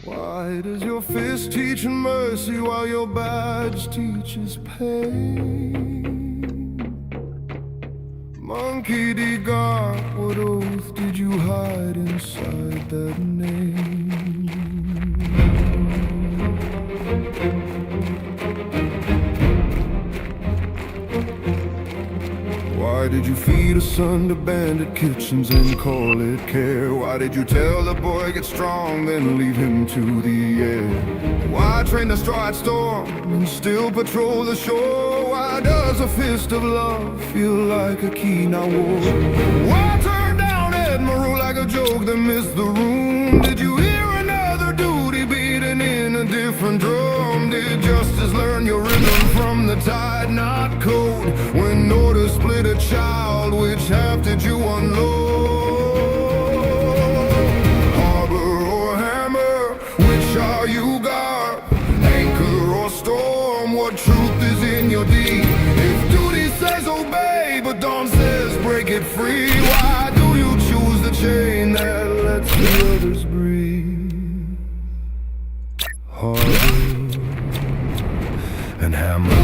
Why does your fist teach mercy while your badge teaches pain? Monkey D. God, what oath did you hide inside that name? Why did you feed a son to bandit kitchens and call it care? Why did you tell the boy get strong then leave him to the air? Why train the straw at storm and still patrol the shore? Why does a fist of love feel like a key now war? Why turn down Admiral like a joke that missed the room? Did you hear another duty beating in a different drum? Did justice learn your rhythm from the tide, not code? When orders split a child, which half did you unload? Harbor or hammer, which are you guard? Anchor or storm, what truth is in your deed? If duty says obey, but dawn says break it free, why do you choose the chain that lets the others breathe? Harbor and hammer.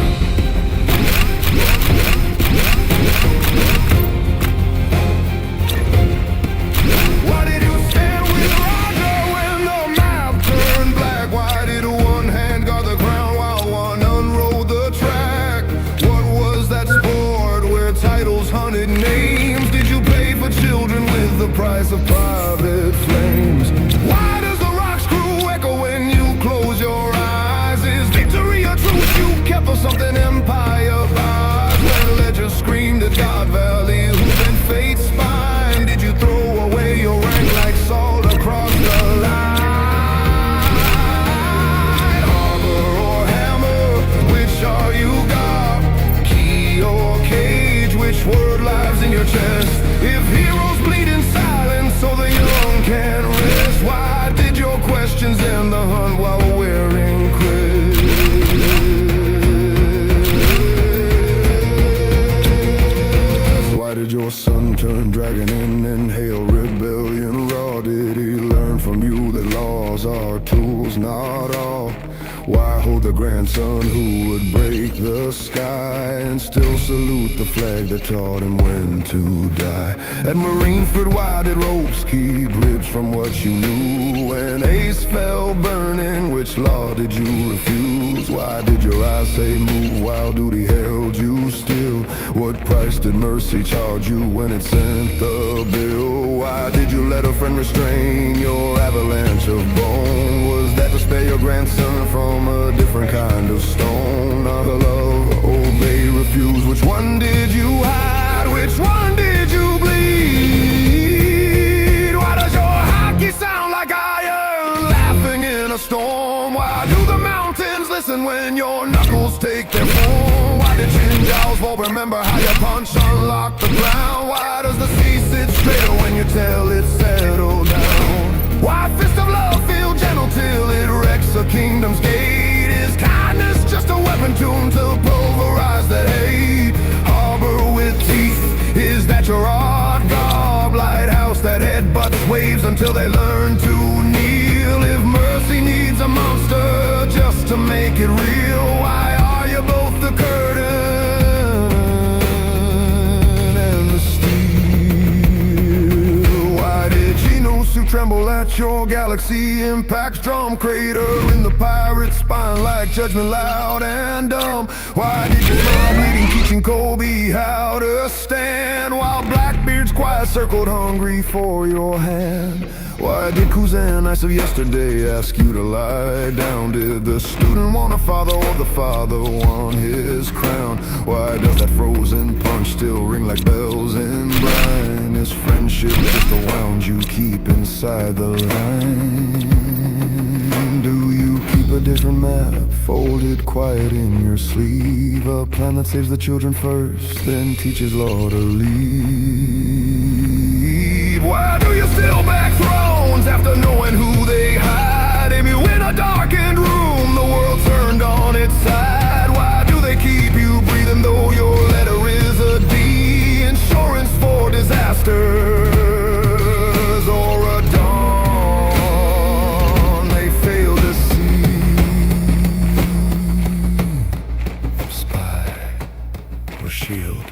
Why did you stand with Roger when the map turned black? Why did one hand guard the ground while one unrolled the track? What was that sport where titles hunted names? Did you pay for children with the price of private flames? Why does the rock's crew echo when you close your eyes? Is victory a truth you kept or something empire buys? When legends screamed at God Valley, who bent fate's spine? Did you throw away your rank like salt across the line? Harbor or hammer, which are you got? Key or cage, which word lies in your chest? If heroes bleed in silence so the young tools, not all. Why hold the grandson who would break the sky and still salute the flag that taught him when to die? At Marineford, why did ropes keep ribs from what you knew? When Ace fell burning, which law did you refuse? Why did your eyes say move while duty held you still? What price did mercy charge you when it sent the bill? Why did you let a friend restrain your avalanche of bone? Was that to spare your grandson from a different kind of stone? Love, obey, refuse. Which one did you hide? Which one did you bleed? Why does your hockey sound like iron laughing in a storm? Why do the mountains listen when your knuckles take their form? Why did Chin Jaws won't remember how your punch unlocked the ground? Why does the sea sit straighter when you tell it settle down? Why fist of love feel gentle till it wrecks a kingdom's gate? Is kindness just a weapon tuned to pulverize that hate? Harbor with teeth, is that your art garb? Lighthouse that headbutts waves until they learn to kneel. If mercy needs a monster just to make it real, why are you both the curtain and the steel? Why did Genosu tremble at your galaxy impacts? Drum crater in the pirate's spine like judgment loud and dumb. Why did you smile bleeding, teaching Kobe how to stand, while Blackbeard's quiet circled hungry for your hand? Why did Kuzan, Ice of yesterday, ask you to lie down? Did the student want a father or the father want his crown? Why does that frozen punch still ring like bells in brine? Is friendship just a wound you keep inside the line? Do you keep a different map, folded quiet in your sleeve? A plan that saves the children first, then teaches law to leave? Why do you still back thrones after knowing who they hide? If you in a darkened room, the world turned on its side. Why do they keep you breathing though your letter is a D? Insurance for disasters or a dawn they fail to see. Spy or shield?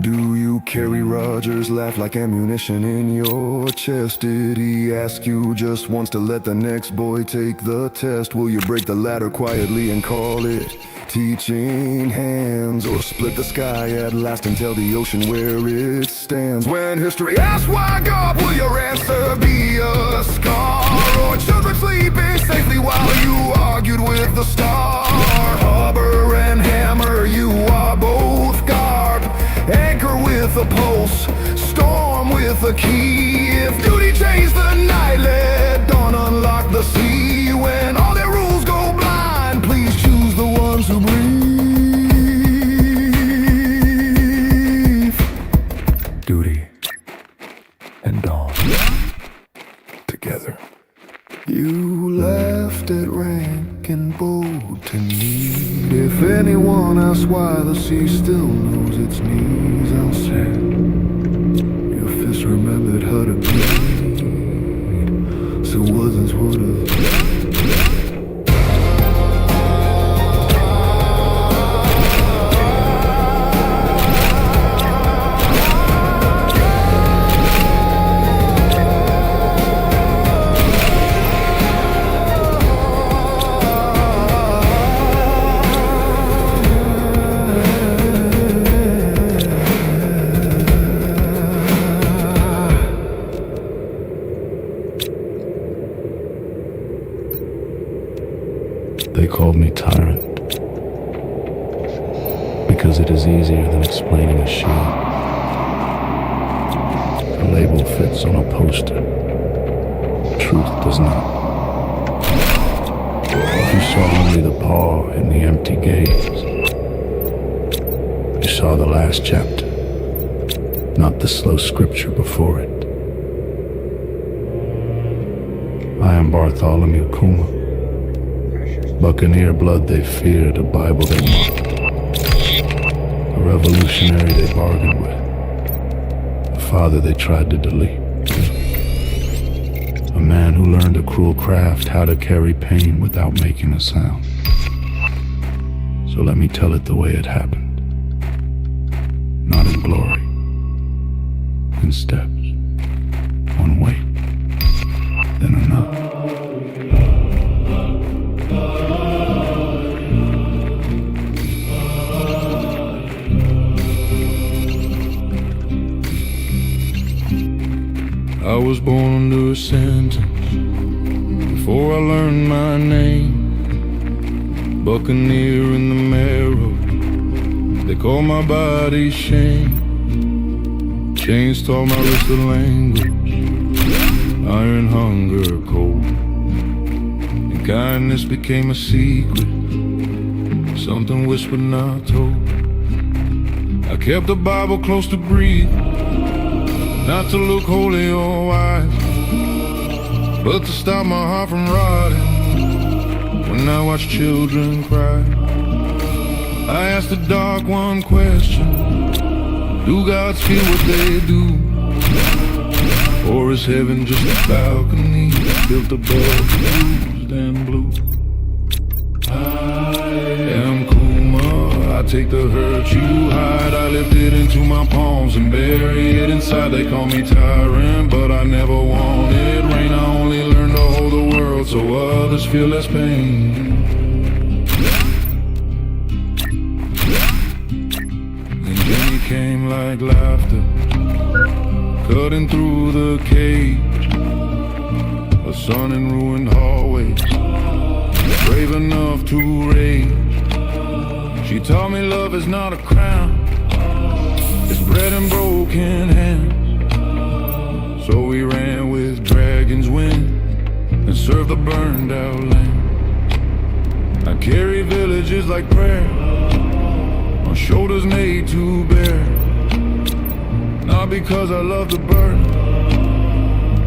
Do you carry Roger's laugh like ammunition in your chest? Did he ask you just once to let the next boy take the test? Will you break the ladder quietly and call it teaching hands? Or split the sky at last and tell the ocean where it stands? When history asks why God, will your answer be a scar? Or children sleeping safely while you argued with the star? Harbor and hammer, you are both garb. Anchor with a pulse, storm with a key. If duty changed the night, let dawn unlock the sea. When all their rules go blind, please choose the ones who breathe. Duty and dawn together. You laughed at rank and bold to need. If anyone asks why the sea still knows its knees, I'll say your fist remembered how to bleed, so wasn't would have. They called me tyrant because it is easier than explaining a sheet. A label fits on a poster. Truth does not. You saw only the paw in the empty gaze. You saw the last chapter, not the slow scripture before it. I am Bartholomew Kuma. Buccaneer blood they feared, a Bible they mocked, a revolutionary they bargained with, a father they tried to delete. A man who learned a cruel craft, how to carry pain without making a sound. So let me tell it the way it happened. Not in glory, in steps. One way, then another. I was born under a sentence before I learned my name. Buccaneer in the marrow, they call my body shame. Chains taught my wrist the language, iron, hunger, cold. And kindness became a secret, something whispered not told. I kept the Bible close to breathe, not to look holy or wise, but to stop my heart from rotting when I watch children cry. I asked the dark one question: do gods feel what they do? Or is heaven just a balcony built above the bruised and blue? I am Kuma, I take the hurt you hide. I lift it into my palms and bury it inside. They call me tyrant, but I never wanted rain. I only learned to hold the world so others feel less pain. Came like laughter, cutting through the cage. A sun in ruined hallways, brave enough to rage. She taught me love is not a crown, it's bread and broken hands. So we ran with dragon's wind and served the burned out land. I carry villages like prayer, shoulders made to bear. Not because I love the burden,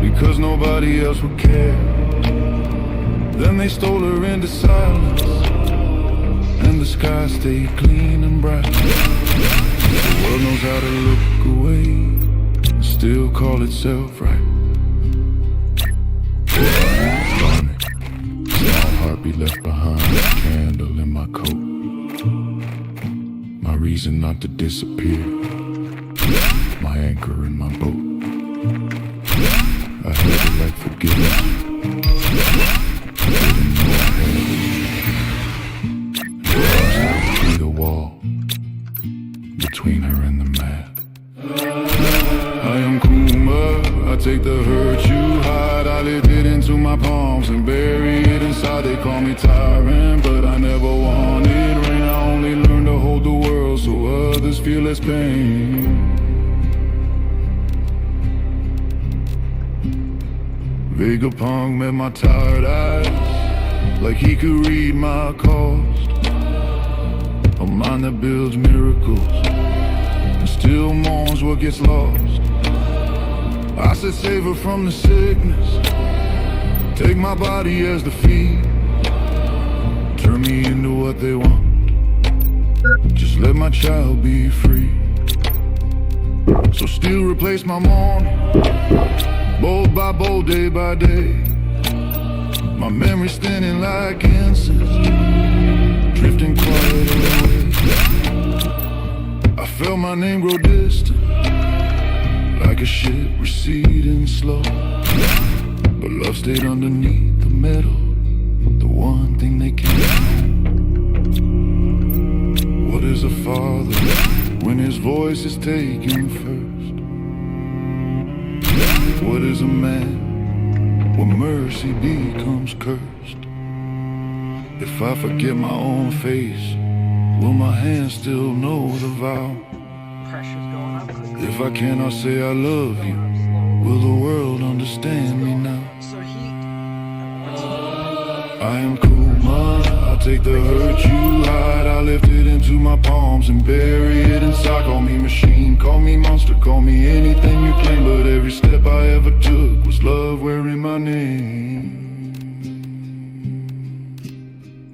because nobody else would care. Then they stole her into silence, and the sky stayed clean and bright. The world knows how to look away and still call itself right. Small heartbeat left behind, a candle in my coat. My reason not to disappear, my anchor in my boat. I held it like forgiveness, didn't know I had it. Through the wall, between her and the mad. I am Kuma, I take the hurt you hide. I lift it into my palms and bury it inside. They call me tyrant, but I never wanted rain. I only learned to hold the world so others feel less pain. Vegapunk met my tired eyes, like he could read my cost. A mind that builds miracles and still mourns what gets lost. I said save her from the sickness, take my body as the feed, turn me into what they want, just let my child be free. So still replace my morning, bold by bold, day by day. My memory standing like incense, drifting quiet away. I felt my name grow distant, like a ship receding slow. But love stayed underneath the metal, the one thing they can't know. What is a father when his voice is taken first? What is a man when mercy becomes cursed? If I forget my own face, will my hands still know the vow? Pressure's going up. If I cannot say I love you, will the world understand me now? So he. I am Kuma, I take the hurt you hide. I lift it into my palms and bury it inside. Call me machine, call me monster, call me anything you claim, but every step I ever took was love wearing my name.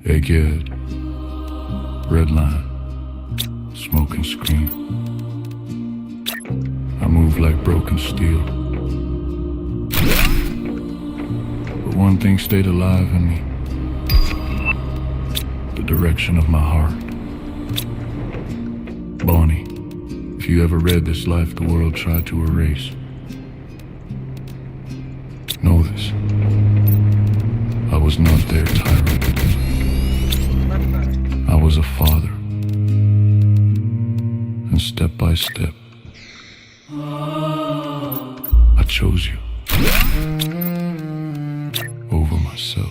Egghead, red line, smoke and scream. I move like broken steel. But one thing stayed alive in me. The direction of my heart. Bonnie, if you ever read this life the world tried to erase, know this. I was not their tyrant. I was a father. And step by step, I chose you over myself.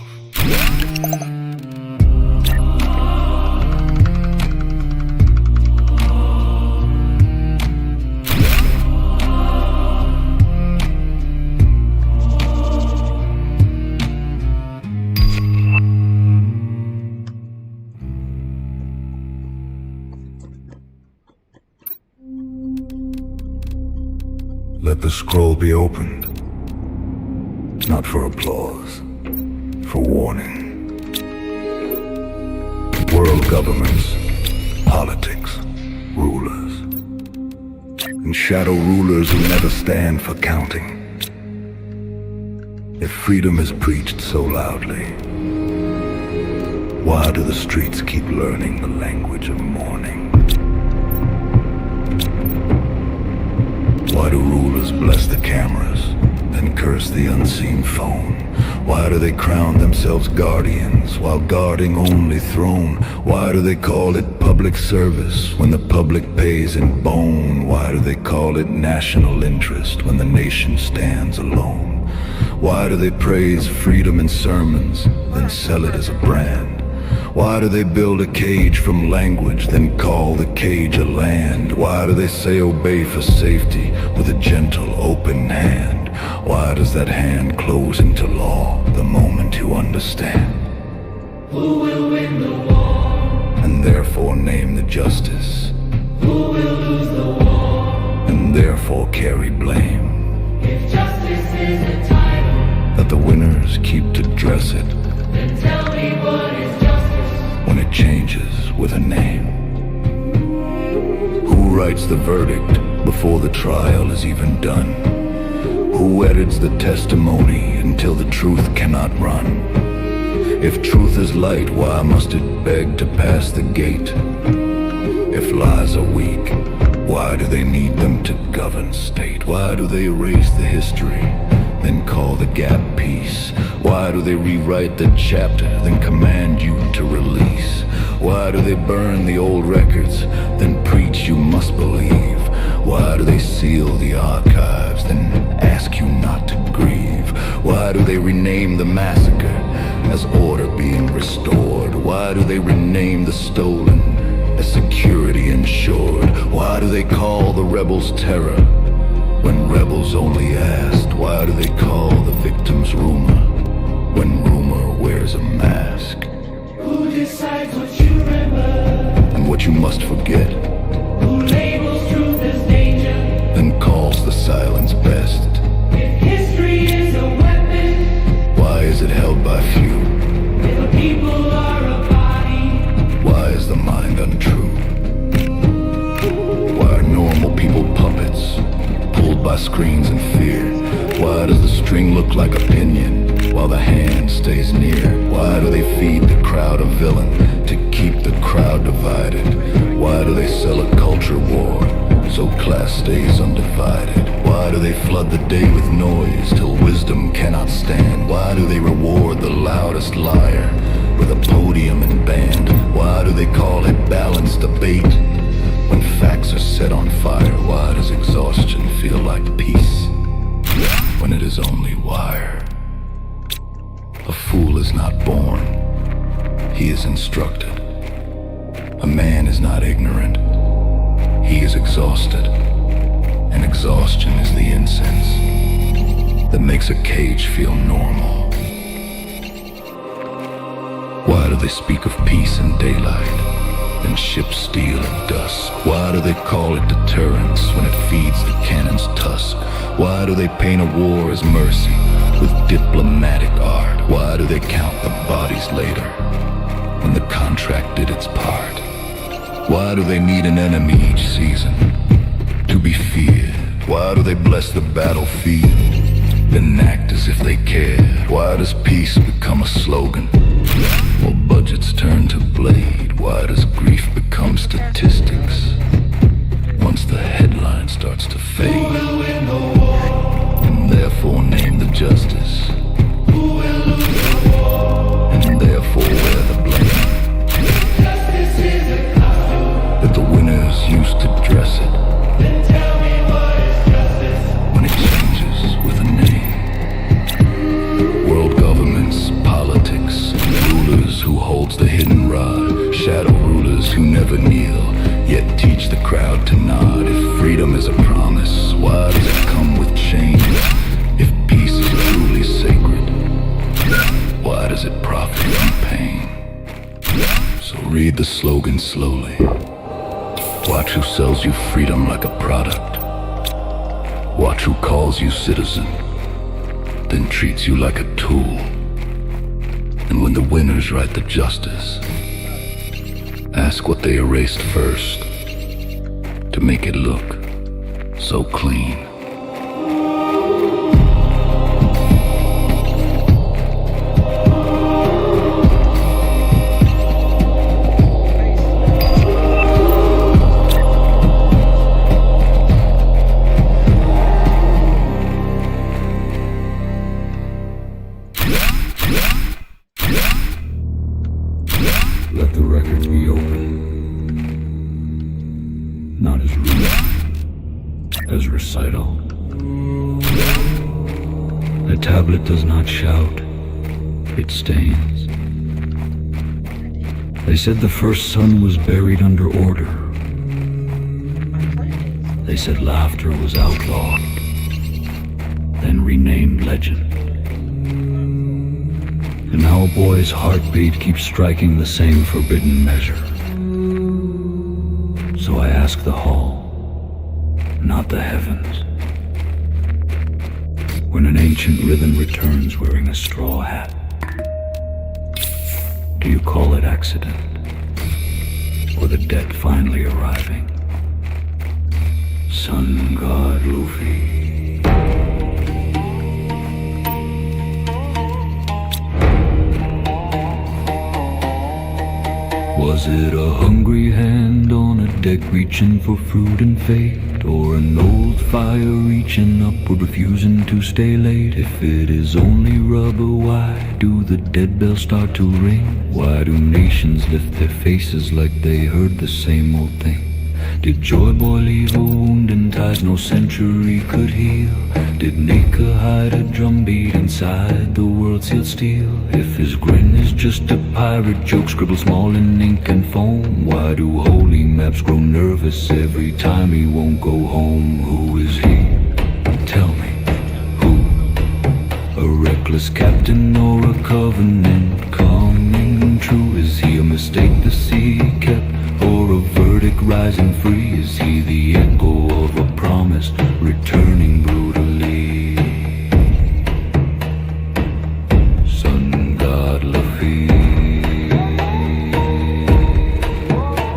Let the scroll be opened, not for applause, for warning. World governments, politics, rulers, and shadow rulers who never stand for counting. If freedom is preached so loudly, why do the streets keep learning the language of mourning? Why do rulers bless the cameras, then curse the unseen phone? Why do they crown themselves guardians while guarding only throne? Why do they call it public service when the public pays in bone? Why do they call it national interest when the nation stands alone? Why do they praise freedom in sermons, then sell it as a brand? Why do they build a cage from language, then call the cage a land? Why do they say obey for safety with a gentle open hand? Why does that hand close into law the moment you understand? Who will win the war? And therefore name the justice. Who will lose the war? And therefore carry blame. If justice is the title, That the winners keep to dress it then tell me what is justice? when it changes with a name. Who writes the verdict before the trial is even done? Who edits the testimony until the truth cannot run? If truth is light, why must it beg to pass the gate? If lies are weak, why do they need them to govern state? Why do they erase the history, then call the gap peace? Why do they rewrite the chapter, then command you to release? Why do they burn the old records, then preach you must believe? Why do they seal the archives, then ask you not to grieve? Why do they rename the massacre as order being restored? Why do they rename the stolen as security ensured? Why do they call the rebels terror when rebels only asked? Why do they call the victims rumor when rumor wears a mask? Who decides what you remember? And what you must forget, Who labels truth as danger? then calls the silence best. If history is a weapon, Why is it held by few? if a people are a body, Why is the mind untrue? Why are normal people puppets, pulled by screens and fear? Why does the string look like a pinion while the hand stays near? Why do they feed the crowd a villain to keep the crowd divided? Why do they sell a culture war so class stays undivided? Why do they flood the day with noise till wisdom cannot stand? Why do they reward the loudest liar with a podium and band? Why do they call it balanced debate when facts are set on fire? Why does exhaustion feel like peace when it is only wire? A fool is not born, he is instructed. A man is not ignorant, he is exhausted. And exhaustion is the incense that makes a cage feel normal. Why do they speak of peace in daylight, then ship steel at dusk? Why do they call it deterrence when it feeds the cannon's tusk? Why do they paint a war as mercy with diplomatic art? Why do they count the bodies later when the contract did its part? Why do they need an enemy each season to be feared? Why do they bless the battlefield then act as if they cared. Why does peace become a slogan while budgets turn to blade? Why does grief become statistics once the headline starts to fade? And therefore name the justice, and therefore wear the blame. If the winners used to dress it, when it changes with a name. World governments, politics, rulers who holds the hidden rod, shadow rulers who never kneel, yet teach the crowd to nod. If freedom is a promise, why does it come with change? If peace is truly sacred, why does it profit from pain? So read the slogan slowly. Watch who sells you freedom like a product. Watch who calls you citizen, then treats you like a tool. And when the winners write the justice, ask what they erased first to make it look so clean. Let the records be open, not as reading, as recital. The tablet does not shout, it stains. They said the first son was buried under order. They said laughter was outlawed, then renamed legend. And now a boy's heartbeat keeps striking the same forbidden measure. So I ask the hall, not the heavens. When an ancient rhythm returns wearing a straw hat, do you call it accident? Or the debt finally arriving? Sun God Luffy. Was it a hungry hand on a deck reaching for fruit and fate? Or an old fire reaching upward refusing to stay late? If it is only rubber, why do the dead bells start to ring? Why do nations lift their faces like they heard the same old thing? Did Joy Boy leave a wound in ties no century could heal? Did Nika hide a drumbeat inside the world sealed steel? If his grin is just a pirate joke scribbled small in ink and foam, why do holy maps grow nervous every time he won't go home? Who is he? Tell me, who? A reckless captain or a covenant coming true? Is he a mistake the sea kept, or a verdict rising free? Is he the echo of a promise returning brutally? Sun God Luffy.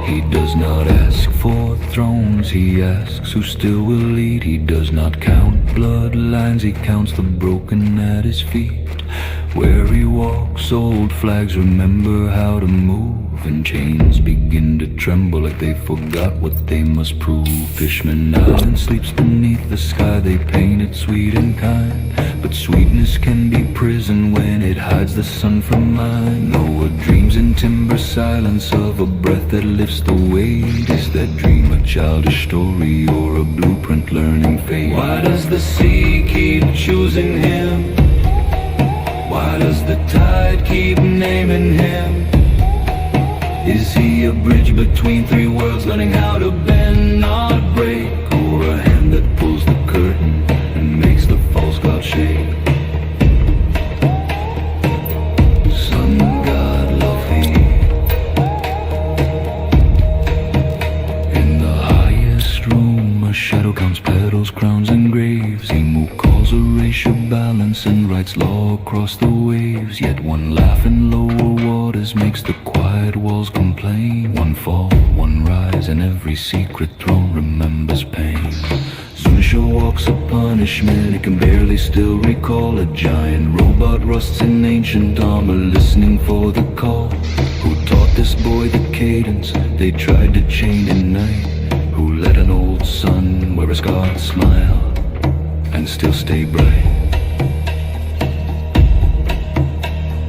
He does not ask for thrones, he asks who still will lead. He does not count bloodlines, he counts the broken at his feet. Where he walks, old flags remember how to move, and chains begin to tremble like they forgot what they must prove. Fishman Island sleeps beneath the sky they painted sweet and kind, but sweetness can be prison when it hides the sun from mine. Noah dreams in timber silence of a breath that lifts the weight. Is that dream a childish story or a blueprint learning fate? Why does the sea keep choosing him? Why does the tide keep naming him? Is he a bridge between three worlds, learning how to bend, not break? Or a hand that pulls the curtain and makes the false god shake? Sun God Luffy. In the highest room, a shadow counts petals, crowns and graves. Emu calls erasure balance and writes law across the waves. Yet one laugh in lower waters makes the quiet walls complain. One fall, one rise, and every secret throne remembers pain. Zunisha walks a punishment, he can barely still recall a giant robot rusts in ancient armor, listening for the call. Who taught this boy the cadence they tried to chain in night? Who let an old sun wear a scarred smile and still stay bright?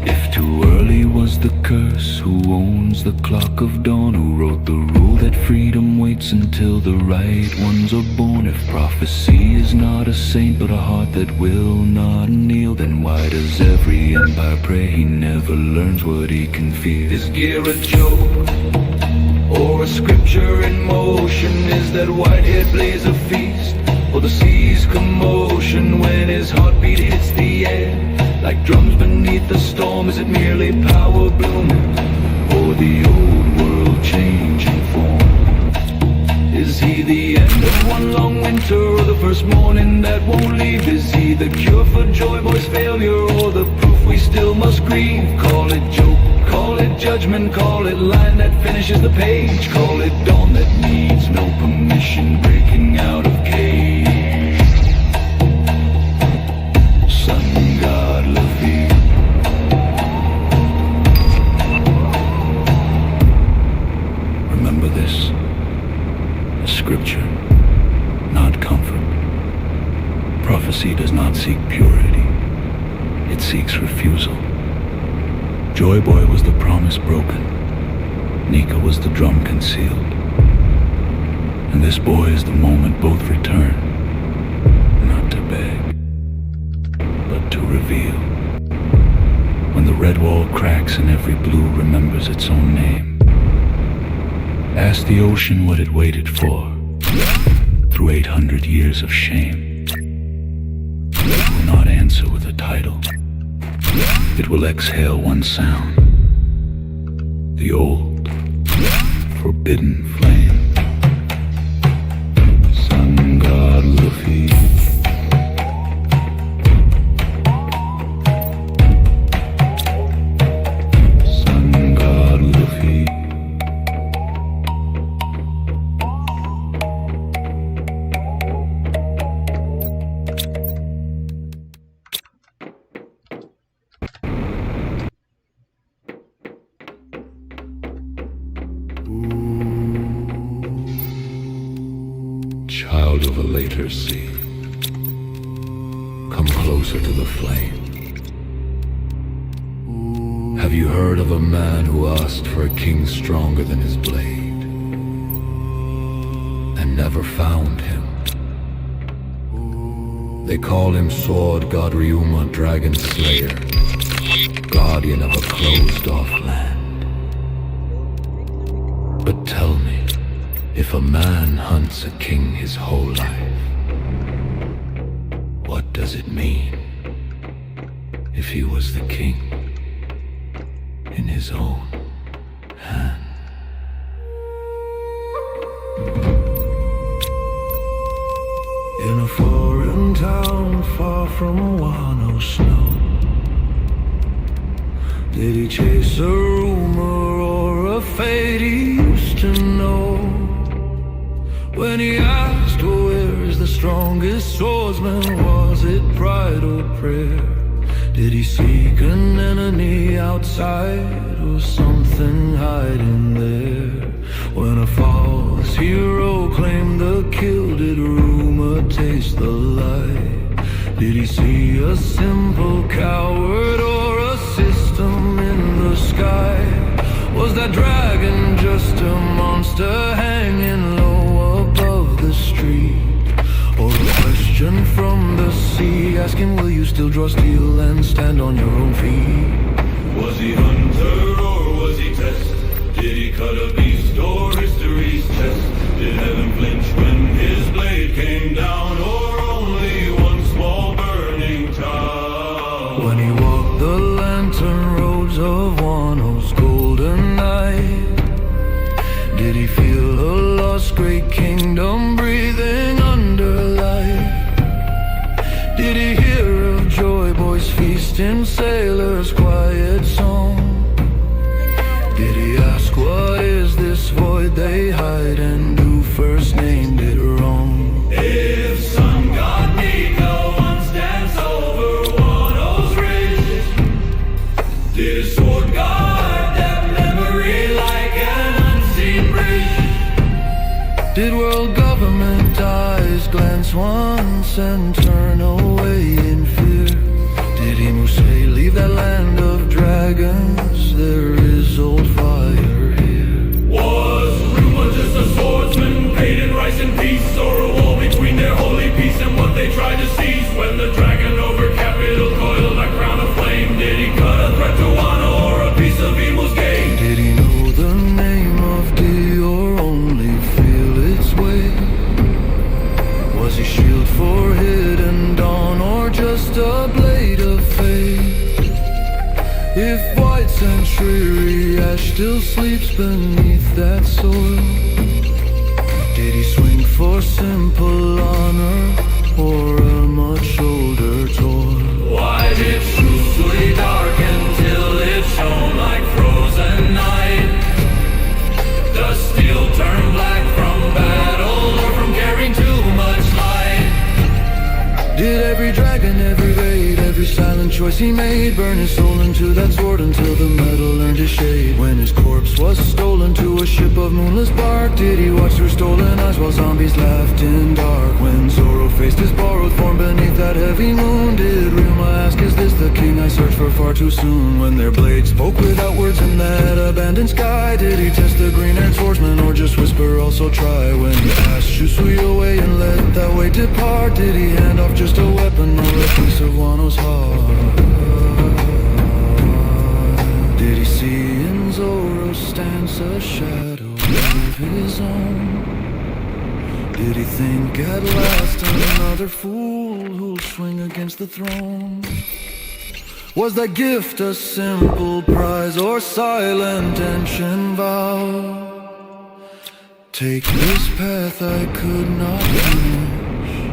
If too early was the curse, who owns the clock of dawn? Who wrote the rule that freedom waits until the right ones are born? If prophecy is not a saint but a heart that will not kneel, then why does every empire pray he never learns what he can fear? Is gear a joke or a scripture in motion? Is that white-haired blaze a feast, or the sea's commotion when his heartbeat hits the air like drums beneath the storm? Is it merely power blooming, or the old world changing form? Is he the end of one long winter, or the first morning that won't leave? Is he the cure for Joy Boy's failure, or the proof we still must grieve? Call it joke, call it judgment, call it line that finishes the page, call it dawn that needs no permission, breaking out of cage. Sun God Lafitte. Remember this, a scripture, not comfort. Prophecy does not seek purity, it seeks refusal. Joy Boy was the promise broken, Nika was the drum concealed, and this boy is the moment both return, not to beg, but to reveal. When the red wall cracks and every blue remembers its own name, ask the ocean what it waited for through 800 years of shame. It will not answer with a title. It will exhale one sound, the old, forbidden flame. Sun God Lafitte. Sun God Lafitte. Child of a later sea, come closer to the flame. Have you heard of a man who asked for a king stronger than his blade, and never found him? They call him Sword God Ryuma, Dragon Slayer, guardian of a closed-off land. But tell me, if a man hunts a king his whole life, what does it mean if he was the king in his own hand? In a foreign town far from Wano snow, did he chase a rumor or a fate he used to know? When he asked, where is the strongest swordsman? Was it pride or prayer? Did he seek an enemy outside, or something hiding there? When a false hero claimed the kill, did rumor taste the light? Did he see a simple coward or a system in the sky? Was that dragon just a monster hanging low above the street? Or a question from the sea asking, will you still draw steel and stand on your own feet? Was he hunter or was he test? Did he cut a beast or history's chest? Did heaven flinch when his blade came down, or only one small burning town? When he walked the lantern roads of Wano's golden night, did he feel a lost great kingdom breathing under life? Did he hear of Joy Boys feasting, sailors' quiet song? Did he ask, what is this void they hide, and who first named it wrong? If still sleeps beneath that soil? Did he swing for simple honor or a much older toil? Why did truth stay dark until it shone like frozen night? Does steel turn black from battle or from carrying too much light? Did every dragon, every raid, every silent choice he made burn his soul into that sword until the metal earned his shade? When his corpse was stolen to a ship of moonless bark, did he watch through stolen eyes while zombies laughed in dark? When Zorro faced his borrowed form beneath that heavy moon, did Ryuma ask, is this the king I searched for far too soon? When their blades spoke without words in that abandoned sky, did he test the green-haired swordsman or just whisper, also try? When he passed Shusui away and let that weight depart, did he hand off just a weapon or a piece of Wano's heart? Did he see in Zorro's stance a shadow of his own? Did he think at last another fool who'll swing against the throne? Was that gift a simple prize or silent ancient vow? Take this path I could not finish,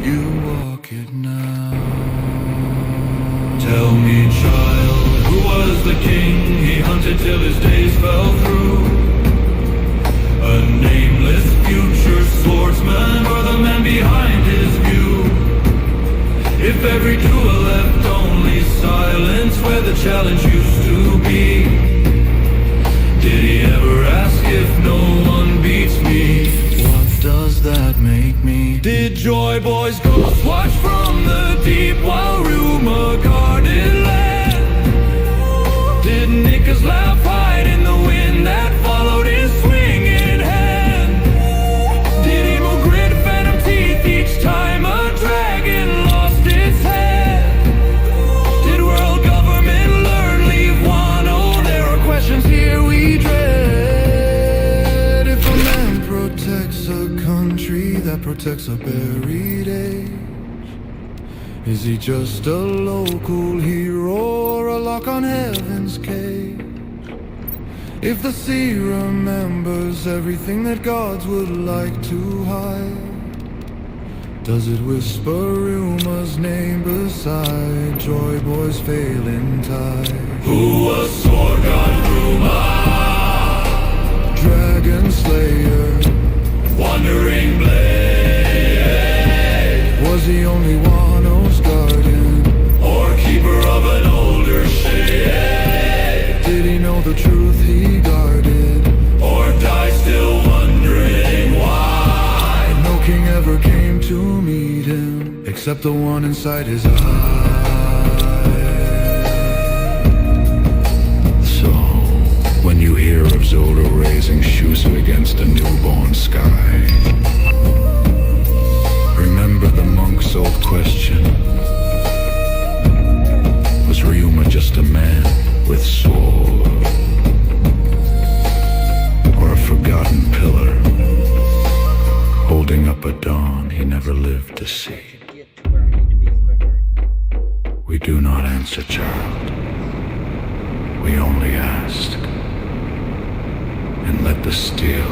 you walk it now. Tell me, child, who was the king he hunted till his days fell through? A nameless future swordsman or the man behind his view? If every duel left only silence where the challenge used to be, did he ever ask if no one beats me? What does that make me? Did Joy Boy's ghost watch from the deep while Ryuma guarded land? Did Nika's laugh hide in the wind that followed his swinging hand? Did evil grit phantom teeth each time a dragon lost its head? Did world government learn leave Wano? There are questions here we dread. If a man protects a country that protects a buried age, is he just a local hero or a lock on heaven's cage? If the sea remembers everything that gods would like to hide, does it whisper Ryuma's name beside Joy Boy's failing tide? Who was sword god Ryuma? Dragon Slayer, Wandering blade, was he only Wano's guardian? or keeper of an older shade? Did he know the truth he guarded? Or die still wondering why? No king ever came to meet him, except the one inside his eye. So, when you hear of Zoro raising Shusu against a newborn sky, remember the monk's old question: was Ryuma just a man with sword, or a forgotten pillar holding up a dawn he never lived to see? Get to where I need to be quicker. We do not answer, child. We only ask, and let the steel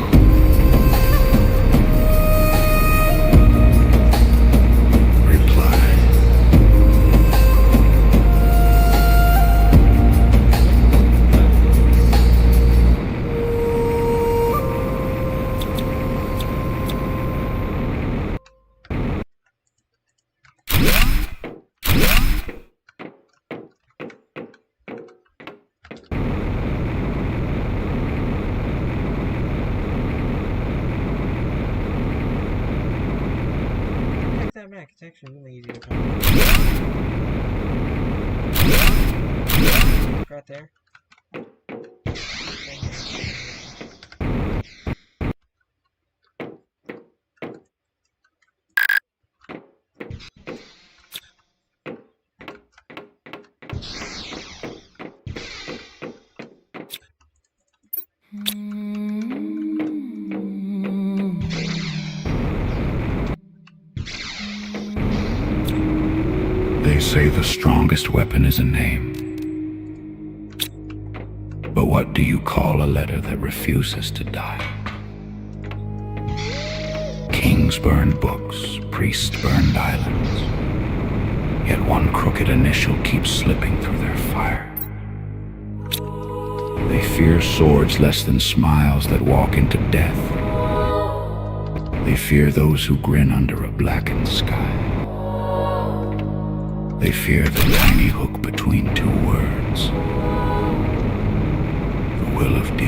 reply. Take that back. It's actually really easy to find. Right there. They say the strongest weapon is a name. what do you call a letter that refuses to die? Kings burned books, priests burned islands. Yet one crooked initial keeps slipping through their fire. They fear swords less than smiles that walk into death. They fear those who grin under a blackened sky. They fear the tiny hook between two words. The will of D.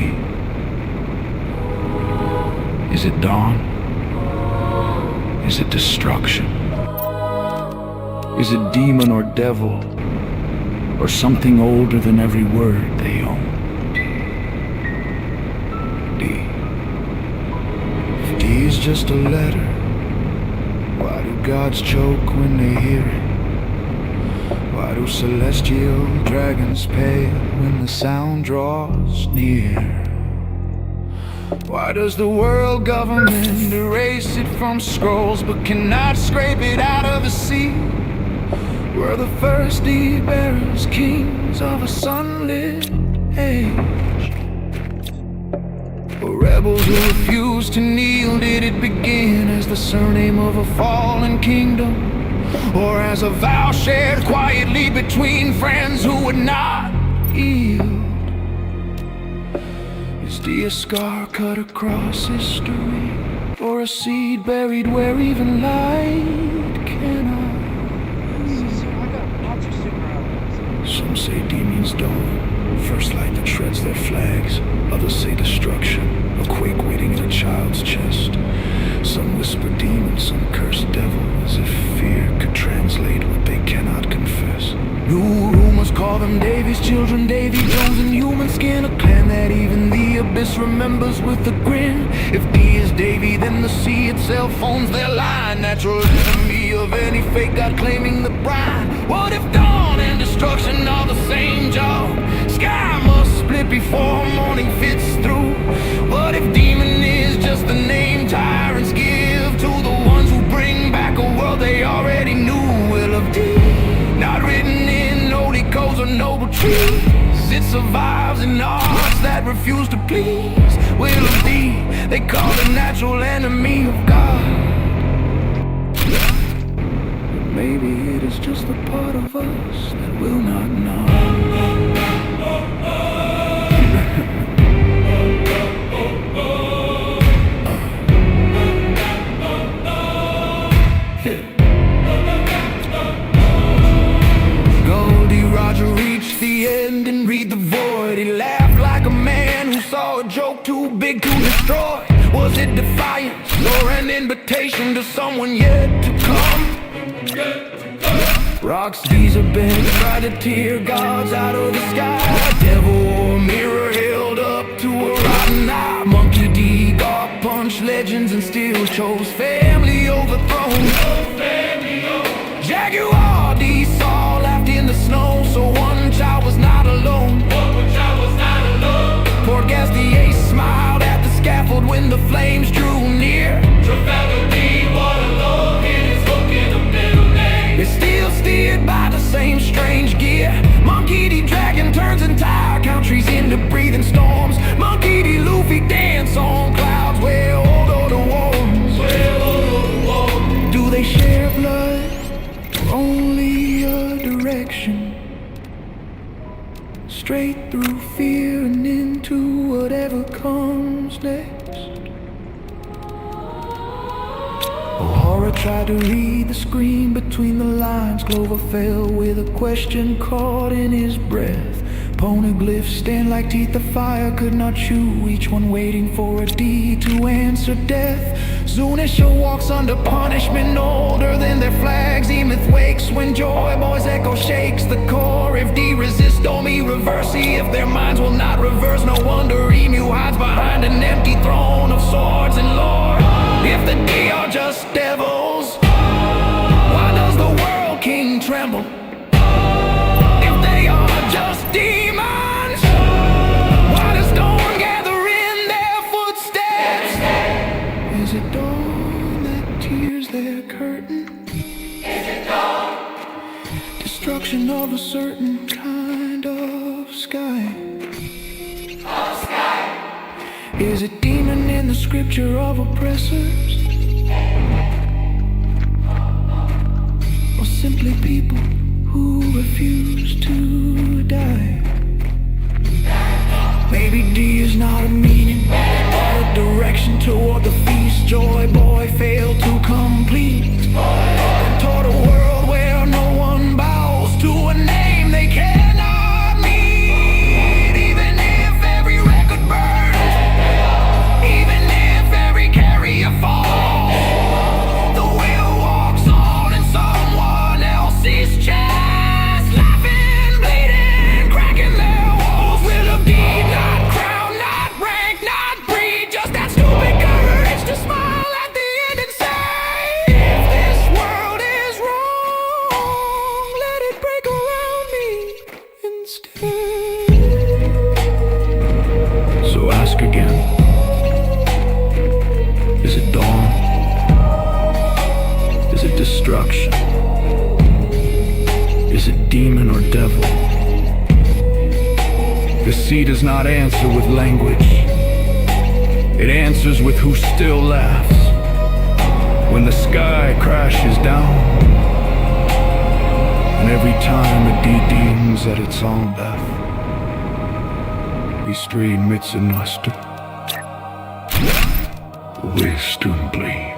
Is it dawn? Is it destruction? Is it demon or devil? Or something older than every word they own? D. If D is just a letter, why do gods choke when they hear it? Why do celestial dragons pale when the sound draws near? Why does the world government erase it from scrolls but cannot scrape it out of the sea? We're the first deed-bearers, kings of a sunlit age. For rebels who refused to kneel, did it begin as the surname of a fallen kingdom? Or as a vow shared quietly between friends who would not yield? Is D a scar cut across history? Or a seed buried where even light cannot? Some say D means dawn, first light that shreds their flags. Others say destruction, a quake waiting in a child's chest. Some whisper demon, some curse devil, as if fear could translate what they cannot confess. New rumors call them Davy's children, Davy Jones in human skin, a clan that even the abyss remembers with a grin. If D is Davy, then the sea itself owns their line, natural enemy of any fake god claiming the bride. What if dawn and destruction are the same job? Sky must split before morning fits through. What if demon is just the name tyrants give to the ones who bring back a world they already knew? Will of D, not written in holy codes or noble trees. It survives in hearts that refuse to please. Will of D, they call it natural enemy of God. But maybe it is just a part of us that will not know. Roger reached the end and read the void. He laughed like a man who saw a joke too big to destroy. Was it defiance or an invitation to someone yet to come? Rocks these are bent, try to tear gods out of the sky. Devil or mirror held up to a rotten eye. Monkey D, God punched legends and still chose family overthrown. Jaguar D saw laughed in the snow, so one child was not alone. Poor Gastier smiled at the scaffold when the flames drew near. Trafalgar D, Waterloo, hid his hook in the middle name. It's still steered by the same strange gear. Monkey D dragon turns entire countries into breathing storms. Monkey D Luffy dance on clouds where all go to wars. Do they share blood? Only a direction, straight through fear and into whatever comes next. O'Hara tried to read the screen between the lines. Clover fell with a question caught in his breath. Poneglyphs stand like teeth of fire, could not chew, each one waiting for a D to answer death. Zunisha walks under punishment, older than their flags. Emeth wakes when Joy Boy's echo shakes the core. If D resists, Domi reverse. If their minds will not reverse, no wonder Emu hides behind an empty throne of swords and lore. If the D are just devils, why does the world king tremble? If they are just demons, why does dawn gather in their footsteps? Is it dawn that tears their curtain? Is it dawn? Destruction of a certain kind of sky. scripture of oppressors, or simply people who refuse to die. Maybe D is not a meaning, but a direction toward the feast. Joy boy failed to complete. Toward a world where no one bows to a name they cannot meet. Even if every record burns, even if every carrier falls, the wheel walks on in someone else's chest, laughing, bleeding, cracking their walls with a beat, not crown, not rank, not breed, just that stupid courage to smile at the end and say, if this world is wrong, let it break around me instead. So ask again, is it dawn? Is it destruction? Is it demon or devil? The sea does not answer with language. It answers with who still laughs when the sky crashes down. And every time a D deems that it's on death, we stream mitsenaster. Wisdom, please.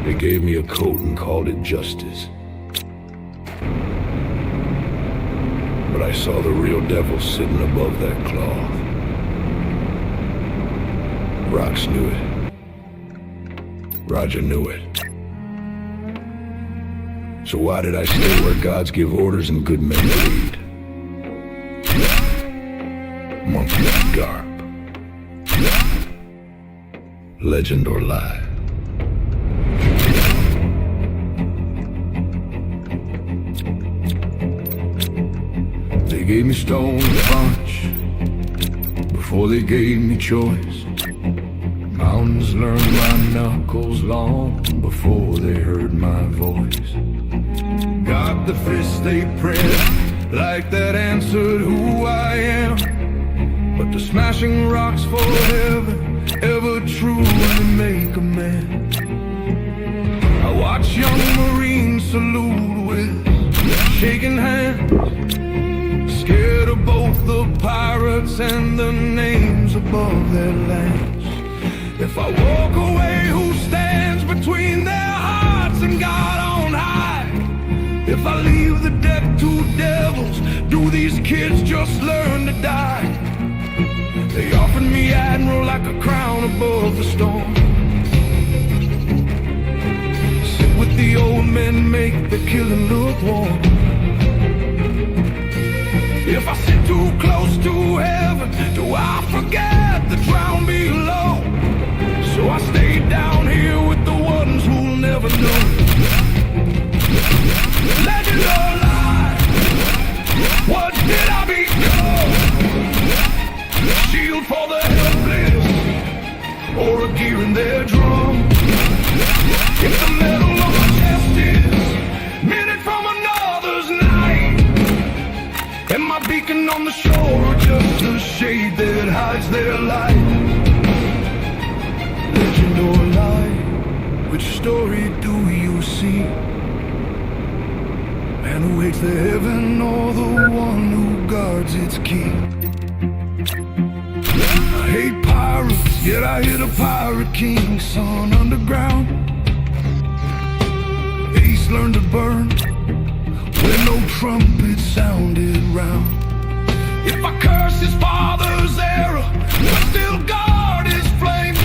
They gave me a coat and called it justice. But I saw the real devil sitting above that cloth. Rox knew it. Roger knew it. So why did I stay where gods give orders and good men lead? Monkey garb. Legend or lie? They gave me stone to punch before they gave me choice. Mountains learned my knuckles long before they heard my voice. Got the fist they pressed like that answered who I am. But the smashing rocks for heaven ever truly make a man. I watch young Marines salute with shaking hands, scared of both the pirates and the names above their lands. If I walk away, who stands between their hearts and God on high? If I leave the deck to devils, do these kids just learn to die? They offered me admiral like a crown above the storm. Sit with the old men, make the killing look warm. If I sit too close to heaven, do I forget the drown below? So I stay down here with the ones who'll never know. Legend or lie, what did I become? Shield for the helpless, or a gear in their drum. If the metal on my chest is minute from another's night, and my beacon on the shore just a shade that hides their light. Legend or lie, which story do you see? Man who hates the heaven or the one who guards its key? I hate pirates, yet I hear the pirate king's son underground. Ace learned to burn when no trumpet sounded round. If I curse his father's error, I still guard his flame.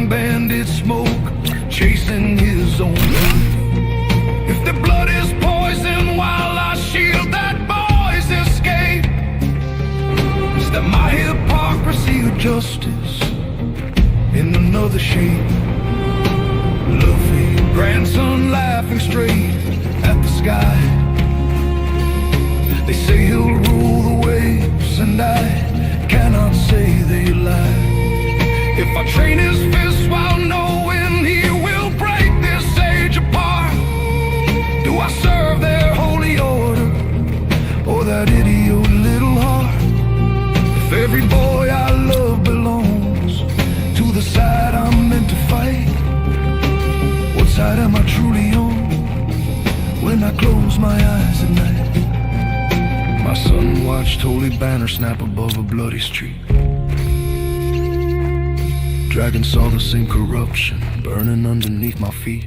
from bandit smoke, chasing his own proof. If the blood is poison while I shield that boy's escape, is that my hypocrisy or justice in another shape? Luffy, grandson laughing straight at the sky. They say he'll rule the waves, and I cannot say they lie. If I train his fists while knowing he will break this age apart, do I serve their holy order or that idiot little heart? If every boy I love belongs to the side I'm meant to fight, what side am I truly on when I close my eyes at night? My son watched holy banner snap above a bloody street. Dragon saw the same corruption burning underneath my feet.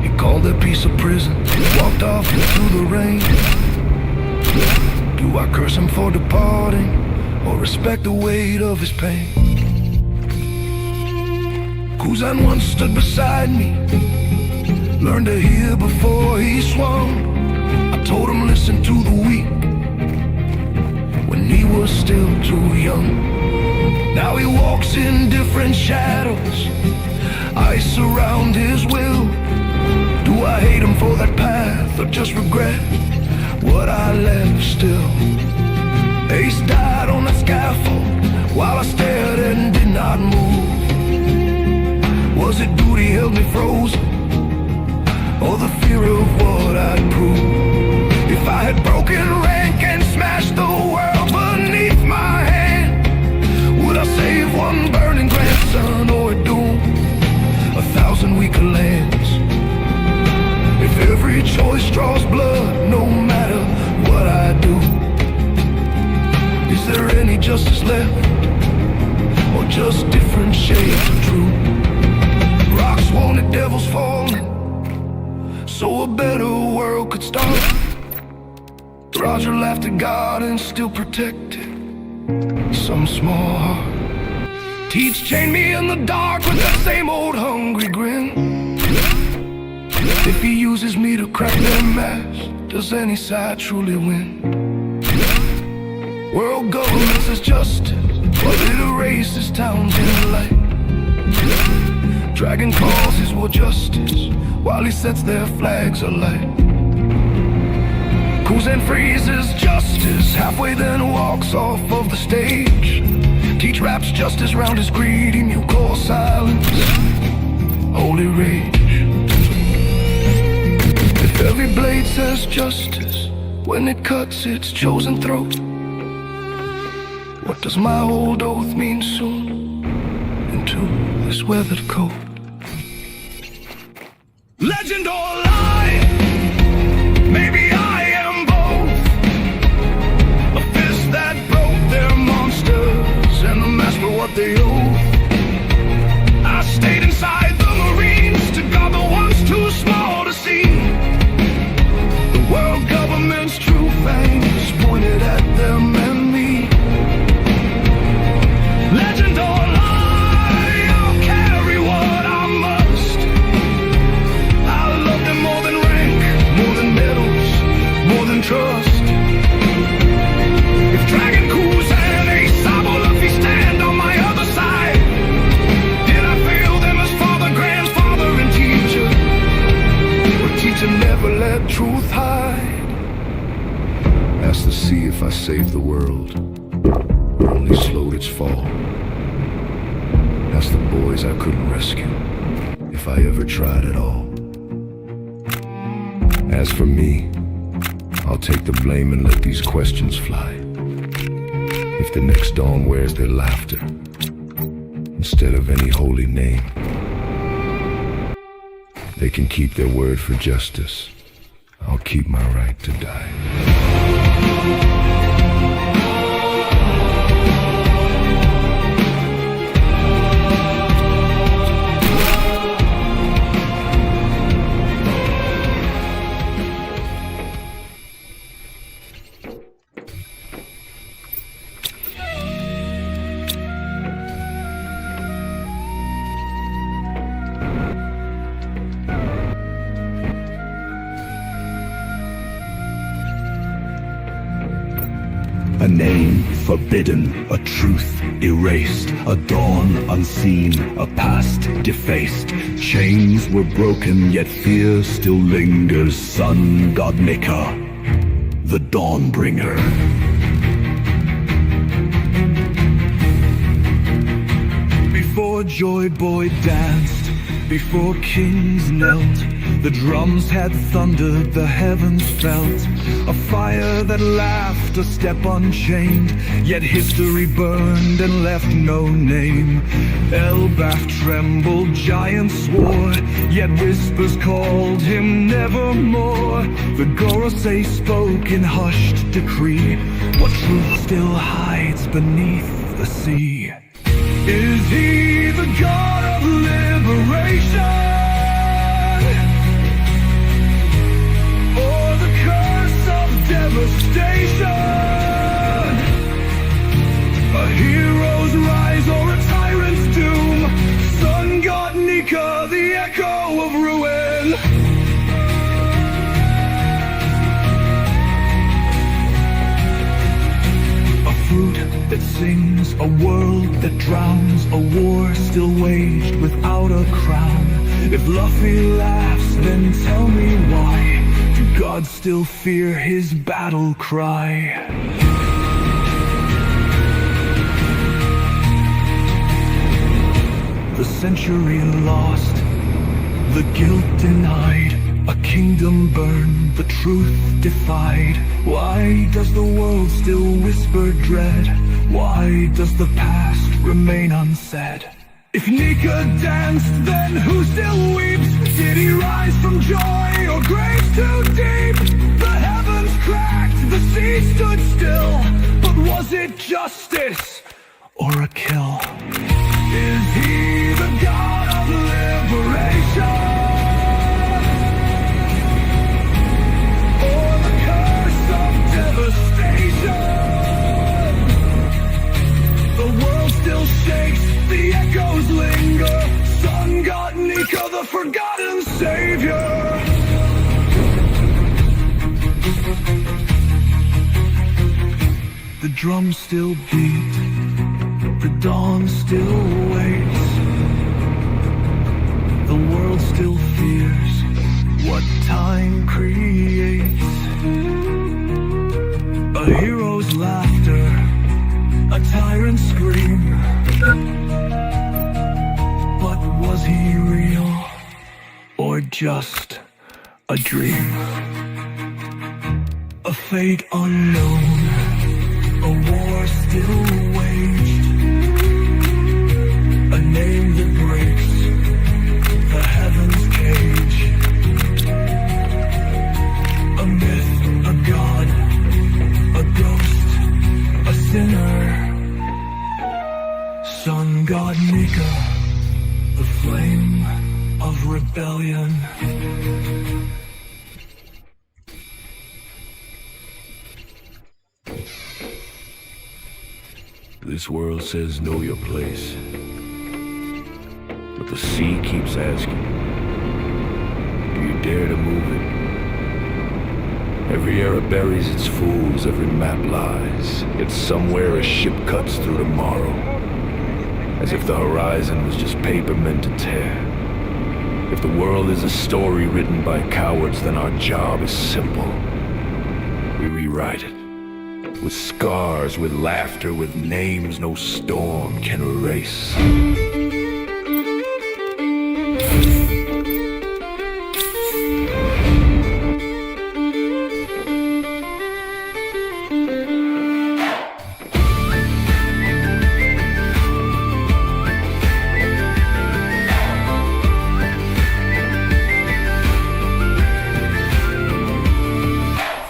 He called that piece of prison, walked off into the rain. Do I curse him for departing or respect the weight of his pain? Kuzan once stood beside me, learned to hear before he swung. I told him listen to the weak when he was still too young. Now he walks in different shadows, ice around his will. Do I hate him for that path or just regret what I left still? Ace died on the scaffold while I stared and did not move. Was it duty held me frozen or the fear of what I'd prove? If I had broken rank and smashed the world beneath my hand, would I save one burning grandson or doom 1,000 weaker lands? If every choice draws blood, no matter what I do, is there any justice left, or just different shades of true? Rocks wanted devils falling, so a better world could start. Roger laughed at God and still protected some small heart. Teach chained me in the dark with that same old hungry grin. If he uses me to crack their mask, does any side truly win? World government says justice, but it erases towns in light. Dragon calls his war justice while he sets their flags alight. Kuzan freezes justice halfway, then walks off of the stage. Teach wraps justice round his greed, he mute call silence, holy rage. If every blade says justice when it cuts its chosen throat, what does my old oath mean soon into this weathered coat? Legend or lie, maybe I am both. A fist that broke their monsters and the mask for what they owe. I stayed inside the Marines to guard the ones too small to see. The world government's true fangs pointed at them and me. Legend or lie, I'll carry what I must. I love them more than rank, more than medals, more than trust. If Dragon Kuzan, Ace Sabo, Luffy stand on my other side, did I fail them as father, grandfather, and teacher? Or teacher never let truth hide? Ask the sea if I saved the world, or only slowed its fall. Ask the boys I couldn't rescue, if I ever tried at all. As for me, I'll take the blame and let these questions fly. If the next dawn wears their laughter instead of any holy name, they can keep their word for justice. I'll keep my right to die. A name forbidden, a truth erased, a dawn unseen, a past defaced. Chains were broken, yet fear still lingers. Sun god Nika, the Dawnbringer. Before Joy Boy danced, before kings knelt, the drums had thundered, the heavens felt. A fire that laughed, a step unchained, yet history burned and left no name. Elbaf trembled, giants swore, yet whispers called him nevermore. The Gorosei spoke in hushed decree, what truth still hides beneath the sea. Is he the god of liberation? Or the curse of devastation? A hero's rise or a tyrant's doom? Sun god Nika, the echo of ruin. A fruit that sings, a world that drowns, a war still waged without a crown. If Luffy laughs, then tell me why do gods still fear his battle cry? The century lost, the guilt denied, a kingdom burned, the truth defied. Why does the world still whisper dread? Why does the past remain unsaid? If Nika danced, then who still weeps? Did he rise from joy or graves too deep? The heavens cracked, the sea stood still, but was it justice or a kill? Is he the god of liberation? Or the curse of devastation? The world still shakes, the echoes linger. Sun god Nika, the forgotten savior. The drums still beat, the dawn still waits. The world still fears what time creates. A hero's laughter, a tyrant's scream. But was he real or just a dream? A fate unknown, a war still waged, a name that breaks the heavens cage. A myth, a god, a ghost, a sinner. Sun god Nika, the flame of rebellion. This world says know your place, but the sea keeps asking, do you dare to move it? Every era buries its fools, every map lies, yet somewhere a ship cuts through tomorrow, as if the horizon was just paper meant to tear. If the world is a story written by cowards, then our job is simple. We rewrite it. With scars, with laughter, with names no storm can erase.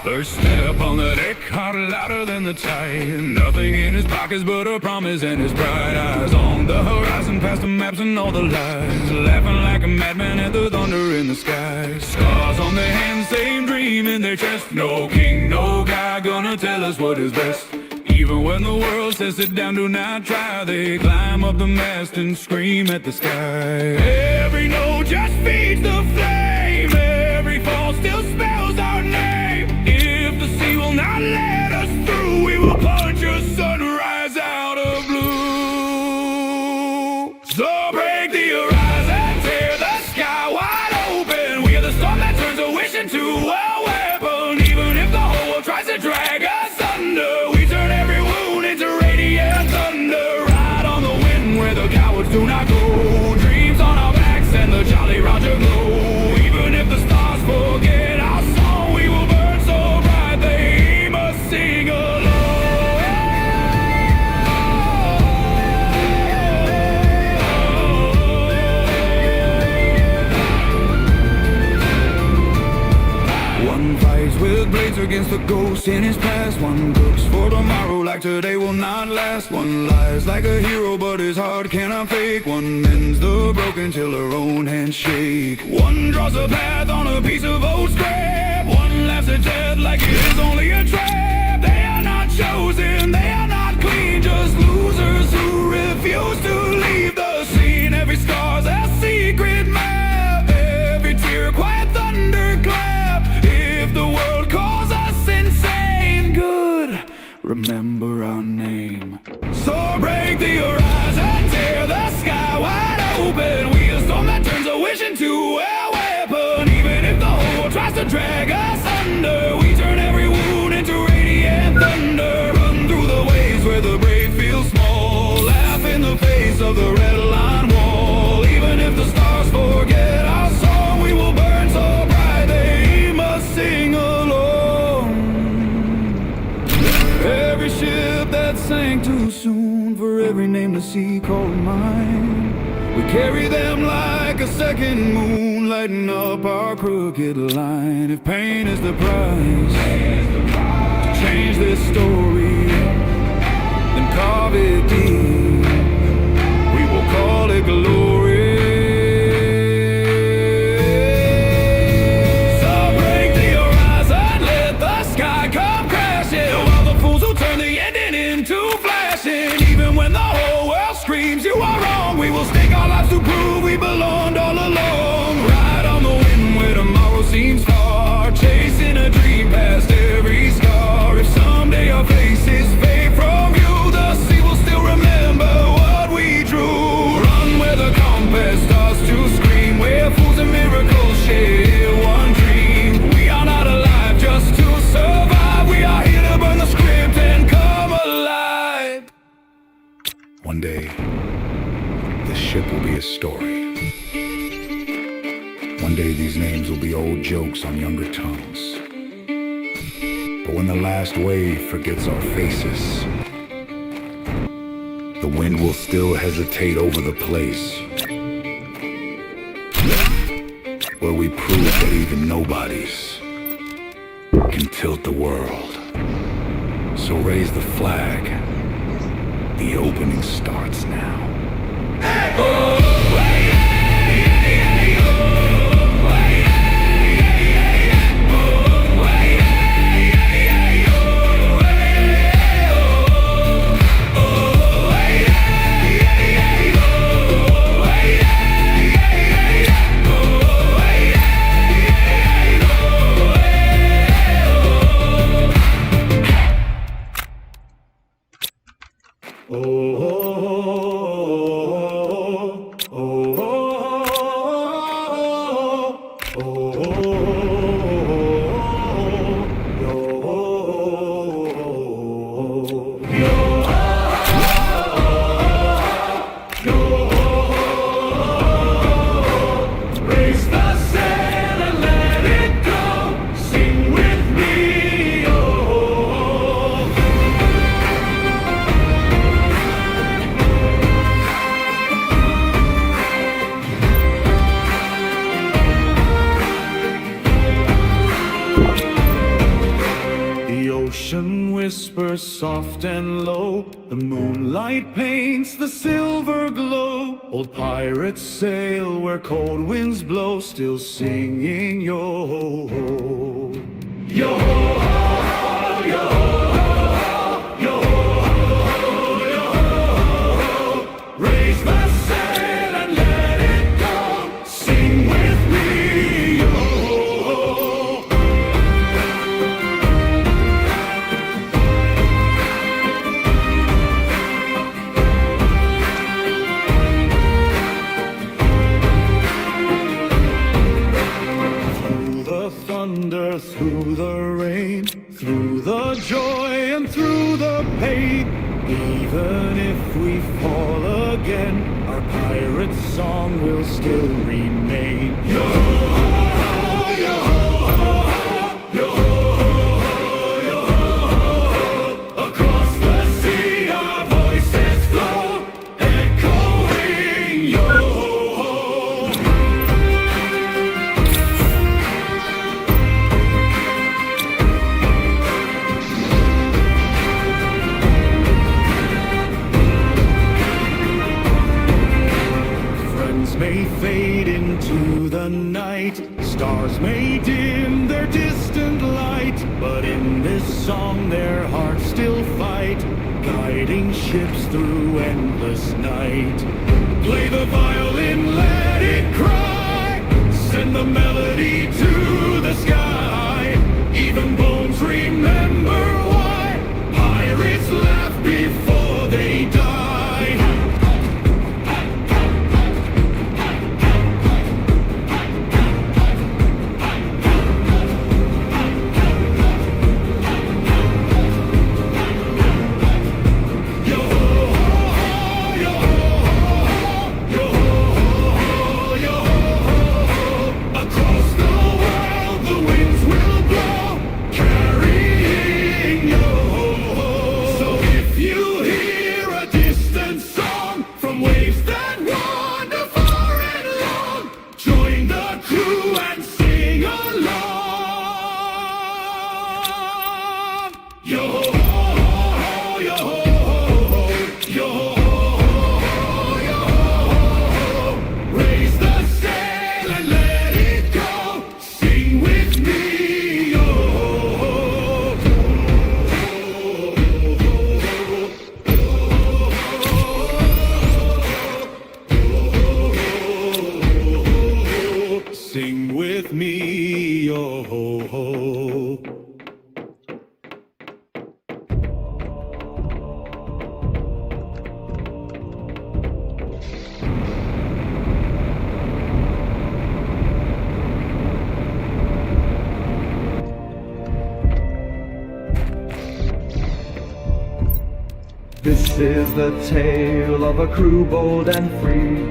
First step on the deck, heart louder than the tide. Nothing in his pockets but a promise and his bright eyes on the horizon, past the maps and all the lies. Laughing like a madman at the thunder in the sky. Scars on their hands, same dream in their chest. No king, no guy gonna tell us what is best. Even when the world says sit down, do not try, they climb up the mast and scream at the sky. Every note just feeds the flame, every fall still spells our name. If the sea will not let us through, we will plunge waves with blades against the ghost in his past. One looks for tomorrow like today will not last. One lies like a hero but his heart cannot fake. One mends the broken till her own hands shake. One draws a path on a piece of old scrap. One laughs at death like it is only a trap. They are not chosen, they are not clean, just losers who refuse to leave the scene. Every scar's a secret map, every tear quiet thunderclap. If the world calls us insane, good, remember our name. So break the horizon, tear the sky wide open. We a storm that turns a wish into a weapon. Even if the whole world tries to drag us under, we turn every wound into radiant thunder. Run through the waves where the brave feel small. Laugh in the face of the red line wall. Even if the stars forget our song, we will burn so bright they must sing along. Every ship that sank too soon, for every name the sea called mine, we carry them like a second moon, lighting up our crooked line. If pain is the price to change this story, then carve it deep. We will call it glory. So break the horizon, let the sky come crashing, while the fools who turn the ending into flashing. Even when the whole world screams you are wrong, we will stake our lives to prove we belonged all along. Ride on the wind where tomorrow seems far, chasing a dream past every scar. If someday our faces fade from view, the sea will still remember what we drew. Run where the compass starts to scream, where fools and miracles share one dream. We are not alive just to survive, we are here to burn the script and come alive. One day, this ship will be a story. One day these names will be old jokes on younger tongues. But when the last wave forgets our faces, the wind will still hesitate over the place where we prove that even nobodies can tilt the world. So raise the flag. The opening starts now. Raise the sail and let it go. Sing with me, oh. The ocean whispers soft and low, the moonlight paints the silver glow. Old pirates sail where cold winds blow, still singing yo-ho-ho. Yo-ho-ho, yo-ho-ho, yo-ho-ho, yo-ho-ho. Raise the sail and let it go. Sing with me, yo-ho-ho. Through the thunder, through the rain, through the joy and through the pain, even if we fall again, our pirate song will still remain. Yo-ho-ho, yo-ho-ho, yo-ho-ho, yo-ho-ho. Across the sea our voices flow, echoing yo-ho-ho. their distant light, but in this song their hearts still fight, guiding ships through endless night. Play the violin, let it cry, send the melody to the sky. Even bones remember why pirates laugh before they die. Sing with me, yo ho ho. This is the tale of a crew bold and free,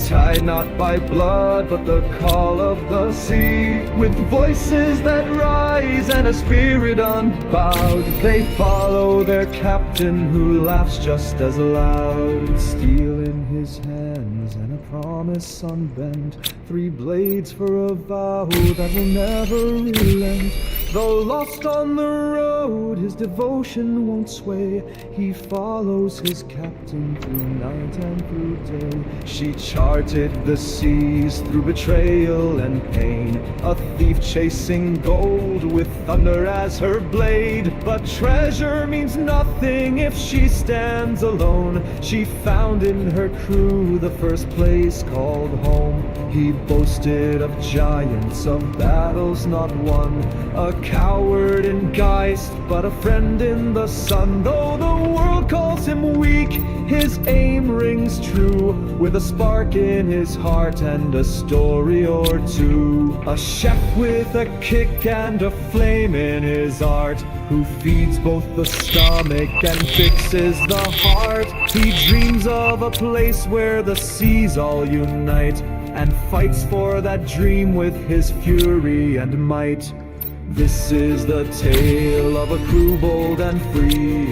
tied not by blood but the call of the sea. With voices that rise and a spirit unbowed, they follow their captain who laughs just as loud. Steel in his hands and a promise unbent, 3 blades for a vow that will never relent. Though lost on the road, his devotion won't sway. He follows his captain through night and through day. She charted the seas through betrayal and pain, a thief chasing gold with thunder as her blade. But treasure means nothing if she stands alone. She found in her crew the first place called home. He boasted of giants, of battles not won, a coward in Geist, but a friend in the sun. Though the world calls him weak, his aim rings true, with a spark in his heart and a story or two. A chef with a kick and a flame in his art, who feeds both the stomach and fixes the heart. He dreams of a place where the seas all unite, and fights for that dream with his fury and might. This is the tale of a crew bold and free,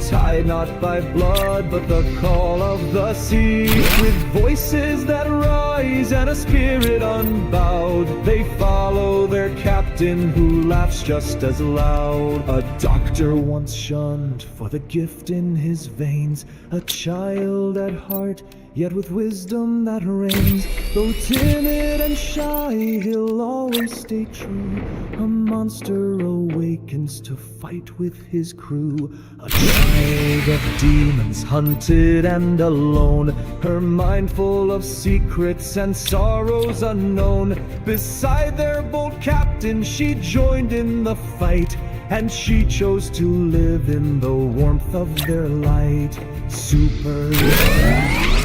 tied not by blood but the call of the sea. With voices that rise and a spirit unbowed, they follow their captain who laughs just as loud. A doctor once shunned for the gift in his veins, a child at heart, yet with wisdom that reigns. Though timid and shy, he'll always stay true. A monster awakens to fight with his crew. A child of demons, hunted and alone, her mind full of secrets and sorrows unknown. Beside their bold captain, she joined in the fight, and she chose to live in the warmth of their light. Super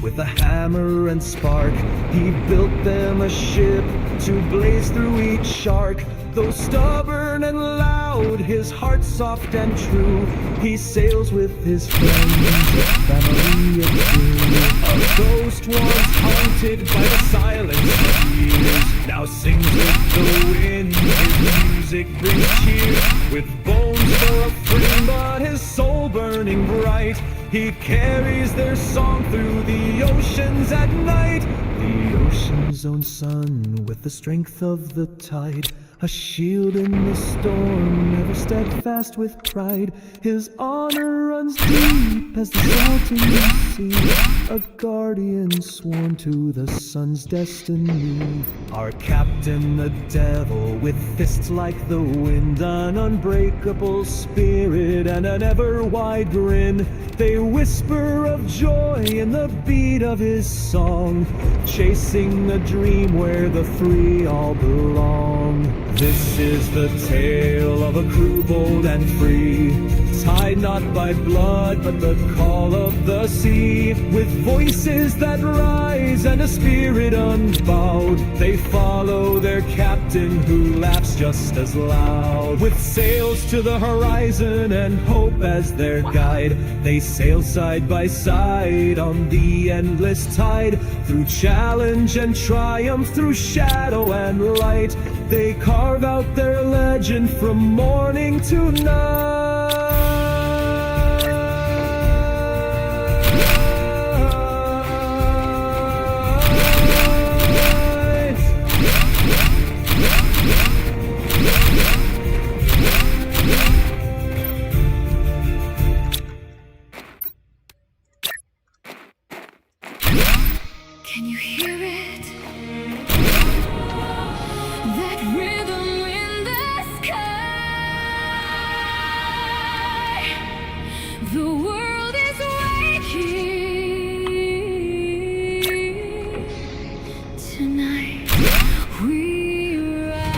with a hammer and spark, he built them a ship to blaze through each shark. Though stubborn and loud, his heart soft and true, he sails with his friends, a family of two. A ghost once haunted by the silence of years, now sings with the wind, his music brings cheer. With bones for a friend, but his soul burning bright, he carries their song through the oceans at night. The ocean's own sun with the strength of the tide, A shield in the storm, ever steadfast with pride. His honor runs deep as the salt in the sea. A guardian sworn to the sun's destiny. Our captain, the devil, with fists like the wind, an unbreakable spirit and an ever-wide grin. They whisper of joy in the beat of his song, chasing a dream where the three all belong. This is the tale of a crew bold and free, tied not by blood but the call of the sea. With voices that rise and a spirit unbowed, they follow their captain who laughs just as loud. With sails to the horizon and hope as their guide, they sail side by side on the endless tide. Through challenge and triumph, through shadow and light, they carve out their legend from morning to night. Can you hear it? That rhythm in the sky. The world is waking. Tonight we rise.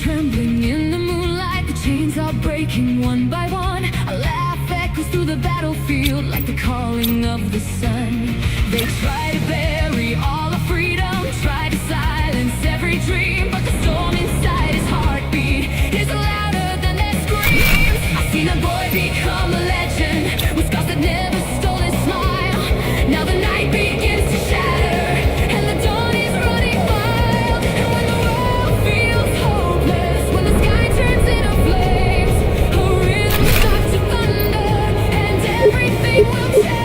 Trembling in the moonlight, the chains are breaking one by one. A laugh echoes through the battlefield like the calling of the sun. They try to bury all our freedom, try to silence every dream, but the storm inside his heartbeat is louder than their screams. I've seen a boy become a legend with scars that never stole his smile. Now the night begins to shatter and the dawn is running wild. And when the world feels hopeless, when the sky turns into flames, a rhythm starts to thunder and everything will change.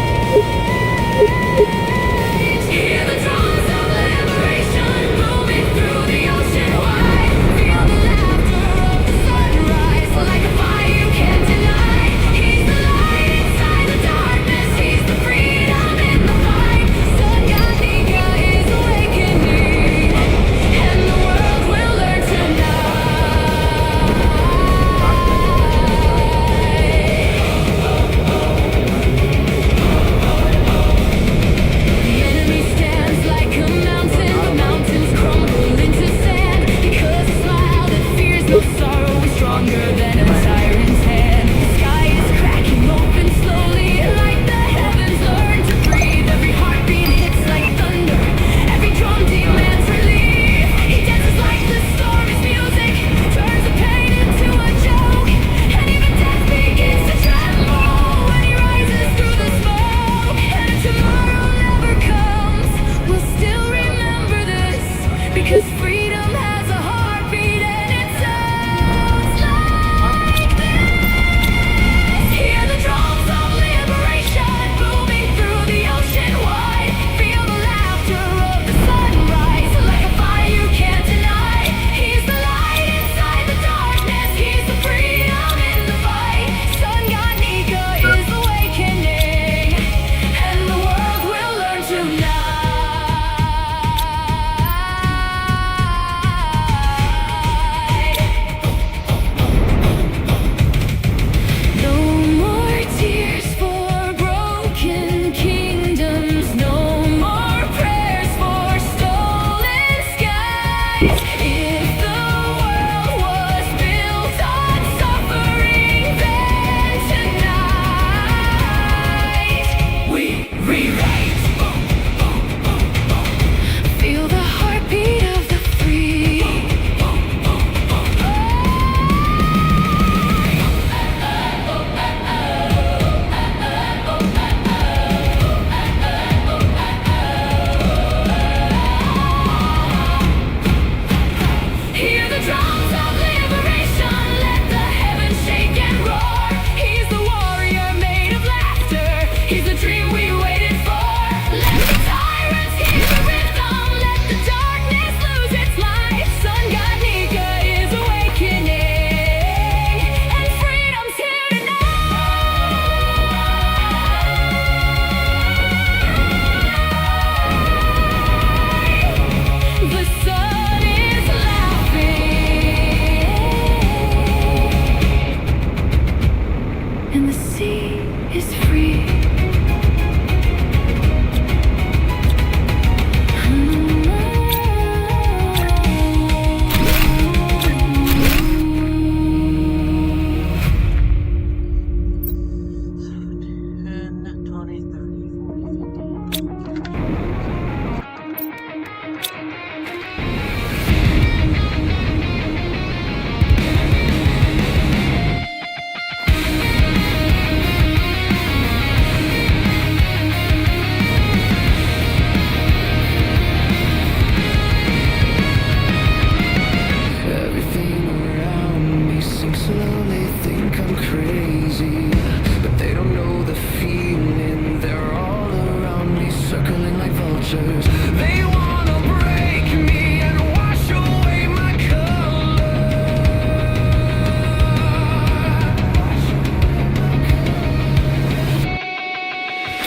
answers. They wanna break me and wash away my color.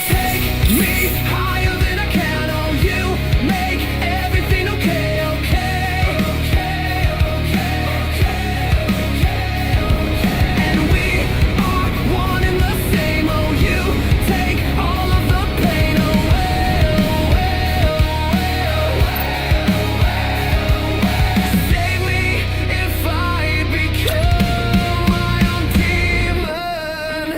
Take me higher than I can. Oh, you make everything okay, okay, okay, okay, okay, okay. And we are one and the same. Oh, you take all of the pain away, away, away, away. Save me if I become my own demon.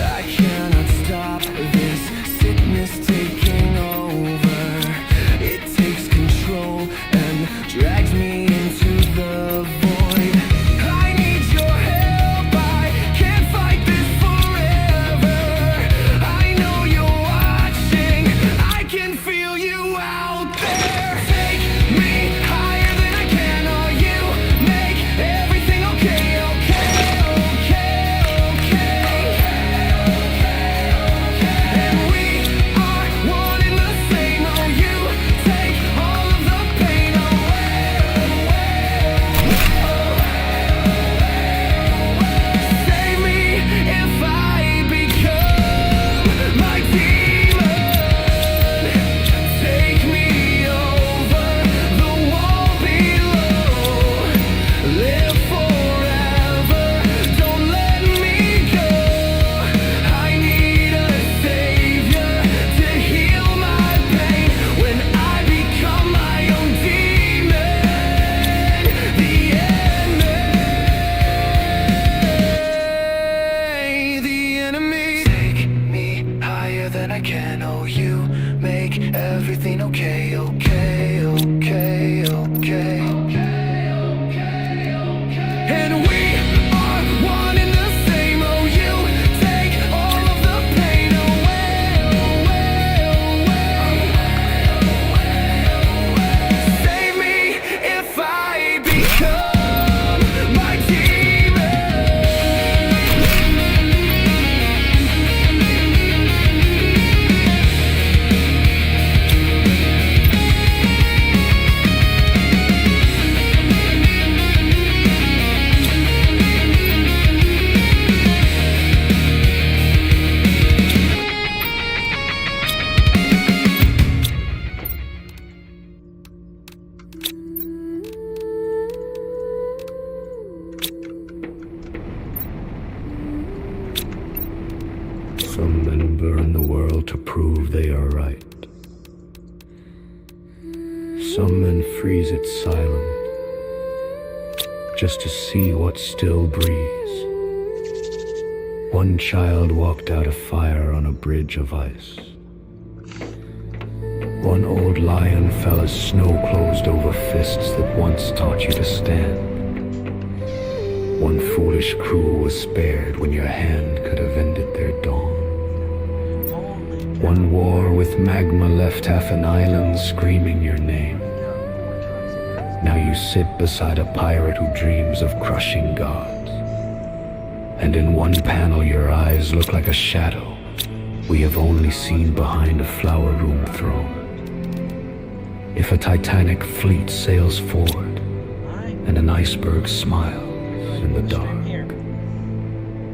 I cannot stop this sickness taking over. It takes control and drags me into the void. I need your help, I can't fight this forever. I know you're watching, I can feel you out there. Take me higher than I can. Oh, you make everything okay, okay, okay, okay. And we are one and the same. Oh, you take all of the pain away, Save me if I become my demon. Take me over the wall below. Live forever, don't let me go. I need a savior to heal my pain when I become my own demon. The enemy. Take me higher than I can. Oh, you make everything okay, okay, okay, okay. And we are one and the same. Oh, you take all of the pain away, away, away. Save me if I become my demon. Some men burn the world to prove they are right. Some men freeze it silent, just to see what still breathes. One child walked out of fire on a bridge of ice. One old lion fell as snow closed over fists that once taught you to stand. One foolish crew was spared when your hand could have ended their dawn. One war with magma left half an island screaming your name. Now you sit beside a pirate who dreams of crushing gods. And in one panel your eyes look like a shadow we have only seen behind a flower room throne. If a titanic fleet sails forward and an iceberg smiles in the dark,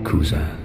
Kuzan.